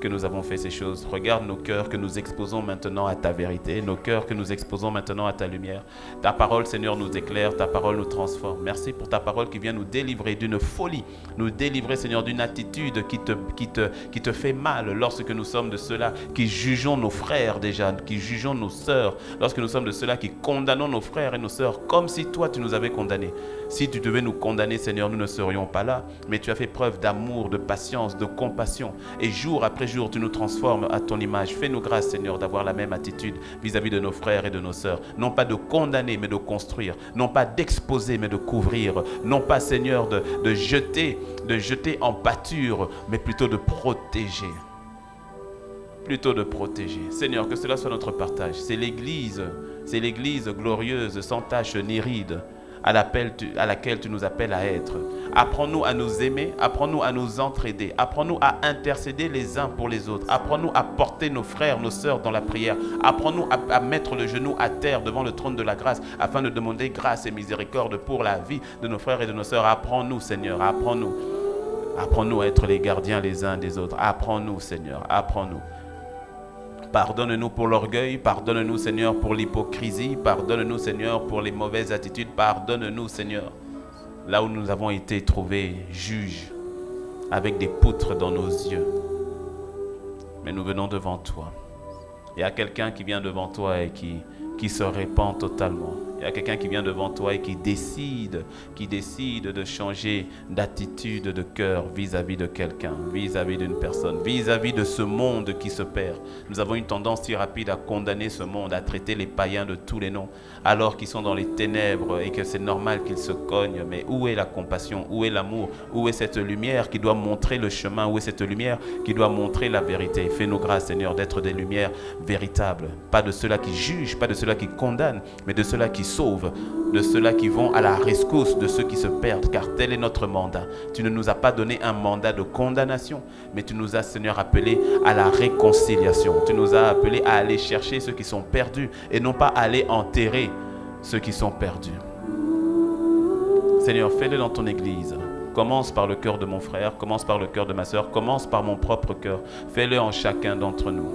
que nous avons fait ces choses. Regarde nos cœurs que nous exposons maintenant à ta vérité, nos cœurs que nous exposons maintenant à ta lumière. Ta parole, Seigneur, nous éclaire, ta parole nous transforme. Merci pour ta parole qui vient nous délivrer d'une folie, nous délivrer, Seigneur, d'une attitude qui te fait mal lorsque nous sommes de ceux-là qui jugeons nos frères déjà, qui jugeons nos sœurs, lorsque nous sommes de ceux-là qui condamnons nos frères et nos sœurs comme si toi tu nous avais condamnés. Si tu devais nous condamner, Seigneur, nous ne serions pas là, mais tu as fait preuve d'amour, de patience, de compassion, et jour après jour, tu nous transformes à ton image. Fais-nous grâce, Seigneur, d'avoir la même attitude vis-à-vis de nos frères et de nos sœurs. Non pas de condamner, mais de construire. Non pas d'exposer, mais de couvrir. Non pas, Seigneur, de jeter en pâture, mais plutôt de protéger. Plutôt de protéger. Seigneur, que cela soit notre partage. C'est l'Église glorieuse, sans tache ni ride, à laquelle tu nous appelles à être. Apprends-nous à nous aimer, apprends-nous à nous entraider, apprends-nous à intercéder les uns pour les autres, apprends-nous à porter nos frères, nos sœurs dans la prière, apprends-nous à mettre le genou à terre devant le trône de la grâce, afin de demander grâce et miséricorde pour la vie de nos frères et de nos sœurs. Apprends-nous, Seigneur, apprends-nous. Apprends-nous à être les gardiens les uns des autres. Apprends-nous, Seigneur, apprends-nous. Pardonne-nous pour l'orgueil, pardonne-nous, Seigneur, pour l'hypocrisie, pardonne-nous, Seigneur, pour les mauvaises attitudes, pardonne-nous, Seigneur, là où nous avons été trouvés juges, avec des poutres dans nos yeux. Mais nous venons devant toi. Il y a quelqu'un qui vient devant toi et qui se répand totalement. Il y a quelqu'un qui vient devant toi et qui décide de changer d'attitude, de cœur vis-à-vis de quelqu'un, vis-à-vis d'une personne, vis-à-vis de ce monde qui se perd. Nous avons une tendance si rapide à condamner ce monde, à traiter les païens de tous les noms, alors qu'ils sont dans les ténèbres et que c'est normal qu'ils se cognent. Mais où est la compassion? Où est l'amour? Où est cette lumière qui doit montrer le chemin? Où est cette lumière qui doit montrer la vérité? Fais-nous grâce, Seigneur, d'être des lumières véritables. Pas de ceux-là qui jugent, pas de ceux-là qui condamnent, mais de ceux-là qui sauvent, de ceux-là qui vont à la rescousse de ceux qui se perdent, car tel est notre mandat. Tu ne nous as pas donné un mandat de condamnation, mais tu nous as, Seigneur, appelés à la réconciliation. Tu nous as appelés à aller chercher ceux qui sont perdus et non pas à aller enterrer ceux qui sont perdus. Seigneur, fais-le dans ton Église. Commence par le cœur de mon frère, commence par le cœur de ma soeur, commence par mon propre cœur. Fais-le en chacun d'entre nous.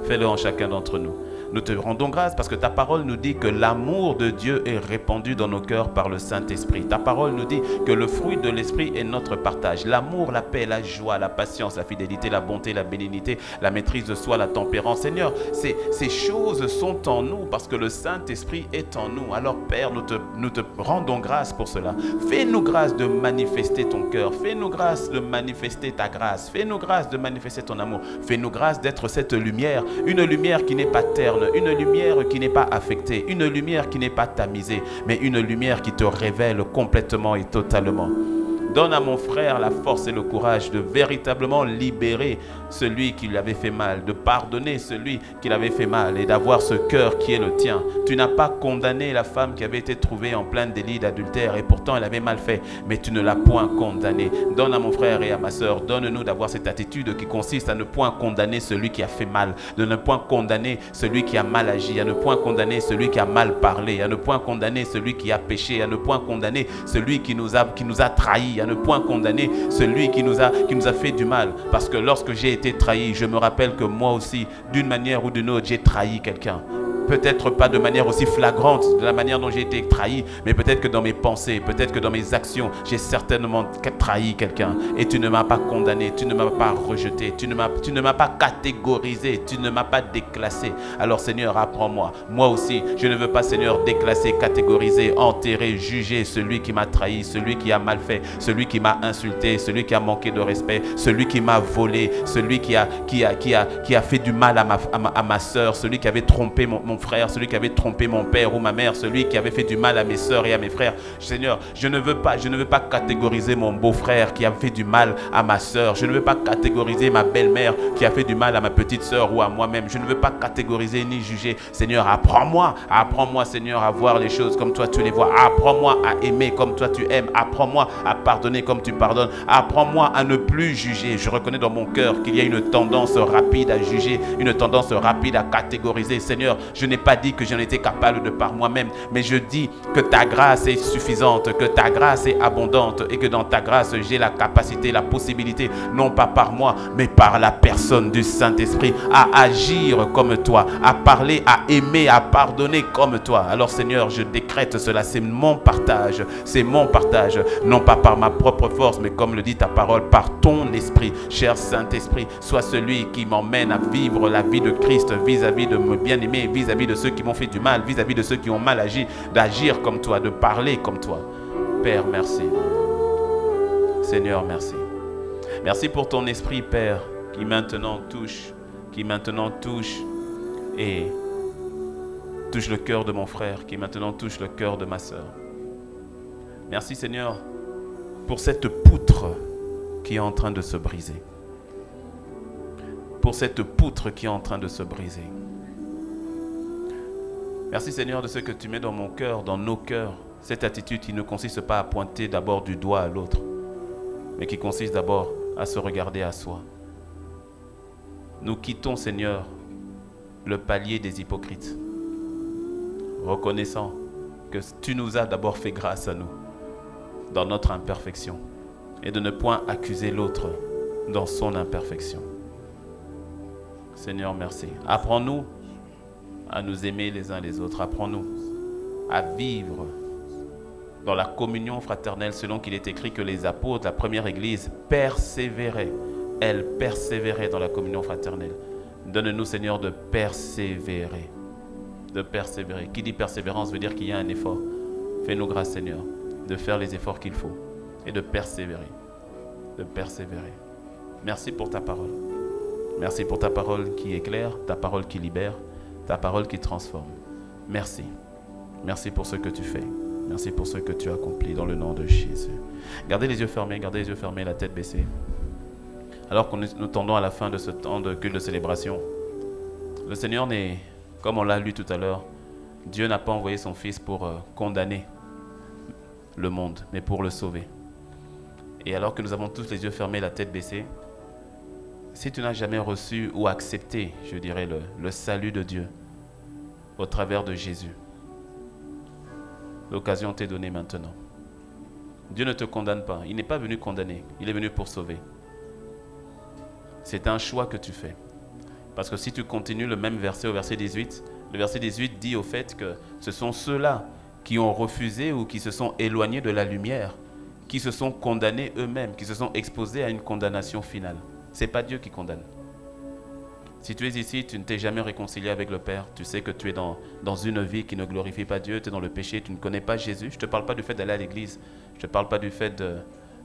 Fais-le en chacun d'entre nous. Nous te rendons grâce parce que ta parole nous dit que l'amour de Dieu est répandu dans nos cœurs par le Saint-Esprit. Ta parole nous dit que le fruit de l'Esprit est notre partage. L'amour, la paix, la joie, la patience, la fidélité, la bonté, la bénignité, la maîtrise de soi, la tempérance. Seigneur, ces choses sont en nous parce que le Saint-Esprit est en nous. Alors Père, nous te rendons grâce pour cela. Fais-nous grâce de manifester ton cœur. Fais-nous grâce de manifester ta grâce. Fais-nous grâce de manifester ton amour. Fais-nous grâce d'être cette lumière. Une lumière qui n'est pas terne. Une lumière qui n'est pas affectée. Une lumière qui n'est pas tamisée. Mais une lumière qui te révèle complètement et totalement. Donne à mon frère la force et le courage de véritablement libérer celui qui lui avait fait mal, de pardonner celui qui l'avait fait mal et d'avoir ce cœur qui est le tien. Tu n'as pas condamné la femme qui avait été trouvée en plein délit d'adultère et pourtant elle avait mal fait, mais tu ne l'as point condamnée. Donne à mon frère et à ma soeur, donne-nous d'avoir cette attitude qui consiste à ne point condamner celui qui a fait mal, de ne point condamner celui qui a mal agi, à ne point condamner celui qui a mal parlé, à ne point condamner celui qui a péché, à ne point condamner celui qui nous a trahis, à ne point condamner celui qui nous a fait du mal. Parce que lorsque j'ai été trahi, je me rappelle que moi aussi, d'une manière ou d'une autre, j'ai trahi quelqu'un. Peut-être pas de manière aussi flagrante, de la manière dont j'ai été trahi, mais peut-être que dans mes pensées, peut-être que dans mes actions, j'ai certainement trahi quelqu'un. Et tu ne m'as pas condamné, tu ne m'as pas rejeté, tu ne m'as pas catégorisé, tu ne m'as pas déclassé. Alors Seigneur, apprends-moi. Moi aussi, je ne veux pas, Seigneur, déclasser, catégoriser, enterrer, juger celui qui m'a trahi, celui qui a mal fait, celui qui m'a insulté, celui qui a manqué de respect, celui qui m'a volé, celui qui a fait du mal à ma soeur, celui qui avait trompé mon frère, celui qui avait trompé mon père ou ma mère, celui qui avait fait du mal à mes soeurs et à mes frères. Seigneur, je ne veux pas catégoriser mon beau-frère qui a fait du mal à ma soeur. Je ne veux pas catégoriser ma belle-mère qui a fait du mal à ma petite soeur ou à moi-même. Je ne veux pas catégoriser ni juger. Seigneur, apprends-moi, Seigneur, à voir les choses comme toi tu les vois. Apprends-moi à aimer comme toi tu aimes. Apprends-moi à pardonner comme tu pardonnes. Apprends-moi à ne plus juger. Je reconnais dans mon cœur qu'il y a une tendance rapide à juger, une tendance rapide à catégoriser. Seigneur, je n'ai pas dit que j'en étais capable de par moi-même, mais je dis que ta grâce est suffisante, que ta grâce est abondante et que dans ta grâce, j'ai la capacité, la possibilité, non pas par moi, mais par la personne du Saint-Esprit, à agir comme toi, à parler, à aimer, à pardonner comme toi. Alors Seigneur, je décrète cela, c'est mon partage, non pas par ma propre force, mais comme le dit ta parole, par ton esprit. Cher Saint-Esprit, sois celui qui m'emmène à vivre la vie de Christ vis-à-vis de mes bien-aimés, vis-à-vis de ceux qui m'ont fait du mal, vis-à-vis de ceux qui ont mal agi, d'agir comme toi, de parler comme toi. Père, merci. Seigneur, merci. Merci pour ton esprit, Père, qui maintenant touche et touche le cœur de mon frère, qui maintenant touche le cœur de ma soeur. Merci, Seigneur, pour cette poutre qui est en train de se briser. Pour cette poutre qui est en train de se briser. Merci Seigneur de ce que tu mets dans mon cœur, dans nos cœurs, cette attitude qui ne consiste pas à pointer d'abord du doigt à l'autre, mais qui consiste d'abord à se regarder à soi. Nous quittons Seigneur le palier des hypocrites, reconnaissant que tu nous as d'abord fait grâce à nous, dans notre imperfection, et de ne point accuser l'autre dans son imperfection. Seigneur, merci. Apprends-nous à nous aimer les uns les autres. Apprends-nous à vivre dans la communion fraternelle selon qu'il est écrit que les apôtres, la première église, persévéraient. Elles persévéraient dans la communion fraternelle. Donne-nous, Seigneur, de persévérer. De persévérer. Qui dit persévérance veut dire qu'il y a un effort. Fais-nous grâce, Seigneur, de faire les efforts qu'il faut et de persévérer. De persévérer. Merci pour ta parole. Merci pour ta parole qui éclaire, ta parole qui libère, ta parole qui transforme. Merci. Merci pour ce que tu fais. Merci pour ce que tu accomplis dans le nom de Jésus. Gardez les yeux fermés, la tête baissée. Alors que nous tendons à la fin de ce temps de culte de célébration, le Seigneur n'est, comme on l'a lu tout à l'heure, Dieu n'a pas envoyé son Fils pour condamner le monde, mais pour le sauver. Et alors que nous avons tous les yeux fermés, la tête baissée, si tu n'as jamais reçu ou accepté, je dirais, le salut de Dieu au travers de Jésus, l'occasion t'est donnée maintenant. Dieu ne te condamne pas. Il n'est pas venu condamner. Il est venu pour sauver. C'est un choix que tu fais. Parce que si tu continues le même verset au verset 18, Le verset 18 dit au fait que ce sont ceux-là qui ont refusé ou qui se sont éloignés de la lumière, qui se sont condamnés eux-mêmes, qui se sont exposés à une condamnation finale. Ce n'est pas Dieu qui condamne. Si tu es ici, tu ne t'es jamais réconcilié avec le Père, tu sais que tu es dans une vie qui ne glorifie pas Dieu, tu es dans le péché, tu ne connais pas Jésus. Je ne te parle pas du fait d'aller à l'église, je ne te parle pas du fait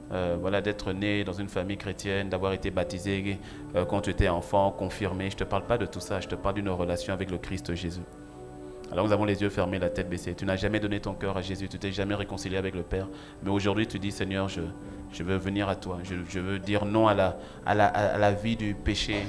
d'être né dans une famille chrétienne, d'avoir été baptisé quand tu étais enfant, confirmé. Je ne te parle pas de tout ça, je te parle d'une relation avec le Christ Jésus. Alors nous avons les yeux fermés, la tête baissée. Tu n'as jamais donné ton cœur à Jésus, tu t'es jamais réconcilié avec le Père. Mais aujourd'hui tu dis, Seigneur, je veux venir à toi, je veux dire non à la vie du péché.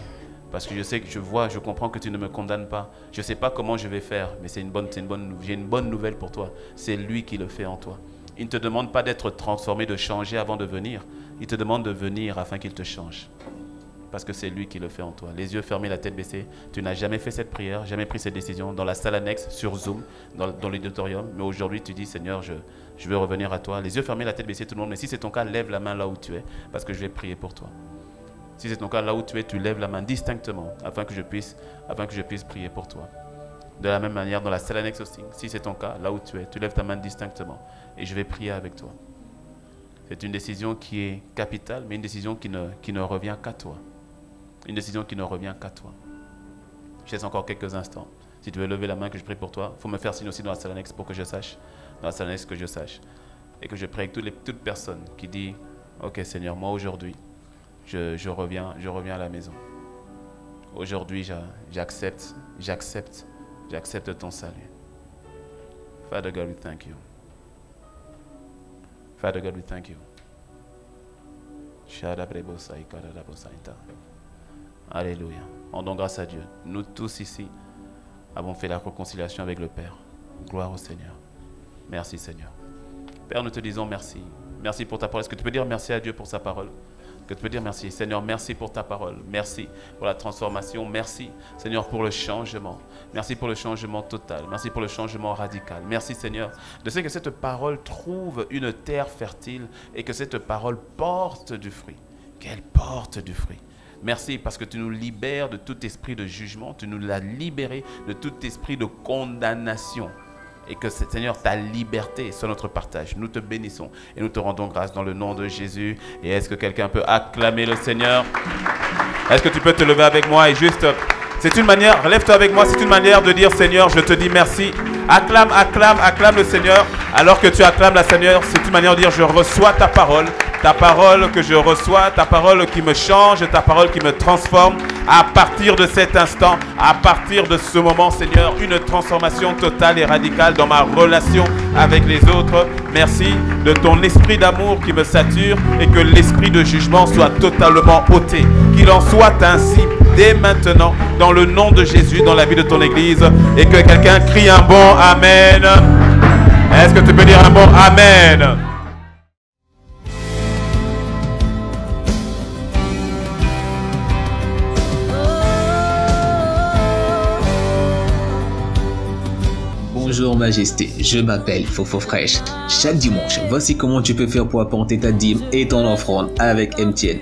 Parce que je sais que je comprends que tu ne me condamnes pas. Je ne sais pas comment je vais faire, mais j'ai une bonne nouvelle pour toi. C'est lui qui le fait en toi. Il ne te demande pas d'être transformé, de changer avant de venir. Il te demande de venir afin qu'il te change. Parce que c'est lui qui le fait en toi. Les yeux fermés, la tête baissée. Tu n'as jamais fait cette prière, jamais pris cette décision dans la salle annexe, sur Zoom, dans l'auditorium. Mais aujourd'hui, tu dis, Seigneur, je veux revenir à toi. Les yeux fermés, la tête baissée, tout le monde. Mais si c'est ton cas, lève la main là où tu es, parce que je vais prier pour toi. Si c'est ton cas, là où tu es, tu lèves la main distinctement afin que je puisse prier pour toi. De la même manière, dans la salle annexe aussi, si c'est ton cas, là où tu es, tu lèves ta main distinctement et je vais prier avec toi. C'est une décision qui est capitale, mais une décision qui ne revient qu'à toi. Une décision qui ne revient qu'à toi. Je laisse encore quelques instants. Si tu veux lever la main que je prie pour toi, il faut me faire signe aussi dans la salle annexe pour que je sache. Dans la salle annexe que je sache. Et que je prie avec toute personne qui dit, ok Seigneur, moi aujourd'hui, je reviens à la maison. Aujourd'hui, j'accepte ton salut. Father God, we thank you. Father God, we thank you. Alléluia. Rendons grâce à Dieu. Nous tous ici avons fait la réconciliation avec le Père. Gloire au Seigneur. Merci Seigneur. Père, nous te disons merci. Merci pour ta parole. Est-ce que tu peux dire merci à Dieu pour sa parole? Que tu peux dire merci. Seigneur, merci pour ta parole. Merci pour la transformation. Merci, Seigneur, pour le changement. Merci pour le changement total. Merci pour le changement radical. Merci, Seigneur, de ce que cette parole trouve une terre fertile et que cette parole porte du fruit. Qu'elle porte du fruit. Merci parce que tu nous libères de tout esprit de jugement. Tu nous as libérés de tout esprit de condamnation. Et que, Seigneur, ta liberté soit notre partage. Nous te bénissons et nous te rendons grâce dans le nom de Jésus. Et est-ce que quelqu'un peut acclamer le Seigneur? Est-ce que tu peux te lever avec moi et juste... C'est une manière, relève-toi avec moi, c'est une manière de dire, Seigneur, je te dis merci. Acclame le Seigneur. Alors que tu acclames le Seigneur, c'est une manière de dire, je reçois ta parole que je reçois, ta parole qui me change, ta parole qui me transforme. À partir de cet instant, à partir de ce moment, Seigneur, une transformation totale et radicale dans ma relation avec les autres. Merci de ton esprit d'amour qui me sature et que l'esprit de jugement soit totalement ôté. Qu'il en soit ainsi dès maintenant, dans le nom de Jésus, dans la vie de ton Église, et que quelqu'un crie un bon Amen. Est-ce que tu peux dire un bon Amen? Bonjour Majesté, je m'appelle Fofo Fresh. Chaque dimanche, voici comment tu peux faire pour apporter ta dîme et ton offrande avec MTN.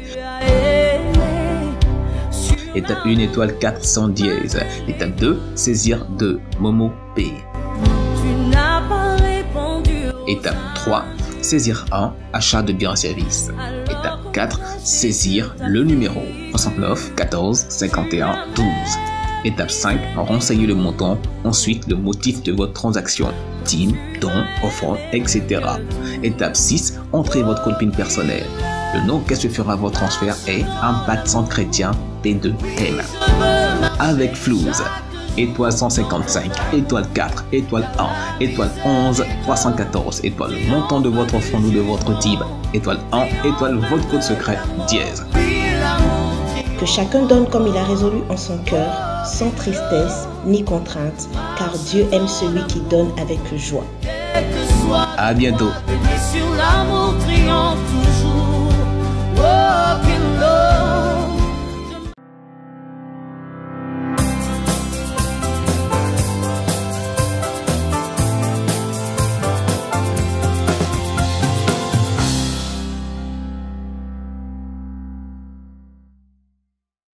Étape 1, étoile 400 dièse. Étape 2, saisir de Momo Pay. Étape 3, saisir 1, achat de biens et services. Étape 4, saisir le numéro 69 14 51 12. Étape 5, renseigner le montant, ensuite le motif de votre transaction, dîme, don, offrande, etc. Étape 6, entrez votre code PIN personnel. Le nom qu'est-ce que fera votre transfert est Impact Centre Chrétien P2M. Avec Flouze, étoile 155, étoile 4, étoile 1, étoile 11, 314, étoile le montant de votre offrande ou de votre dîme, étoile 1, étoile votre code secret, dièse. Que chacun donne comme il a résolu en son cœur, sans tristesse ni contrainte, car Dieu aime celui qui donne avec joie. À bientôt. Sur l'amour triomphe toujours. Oh,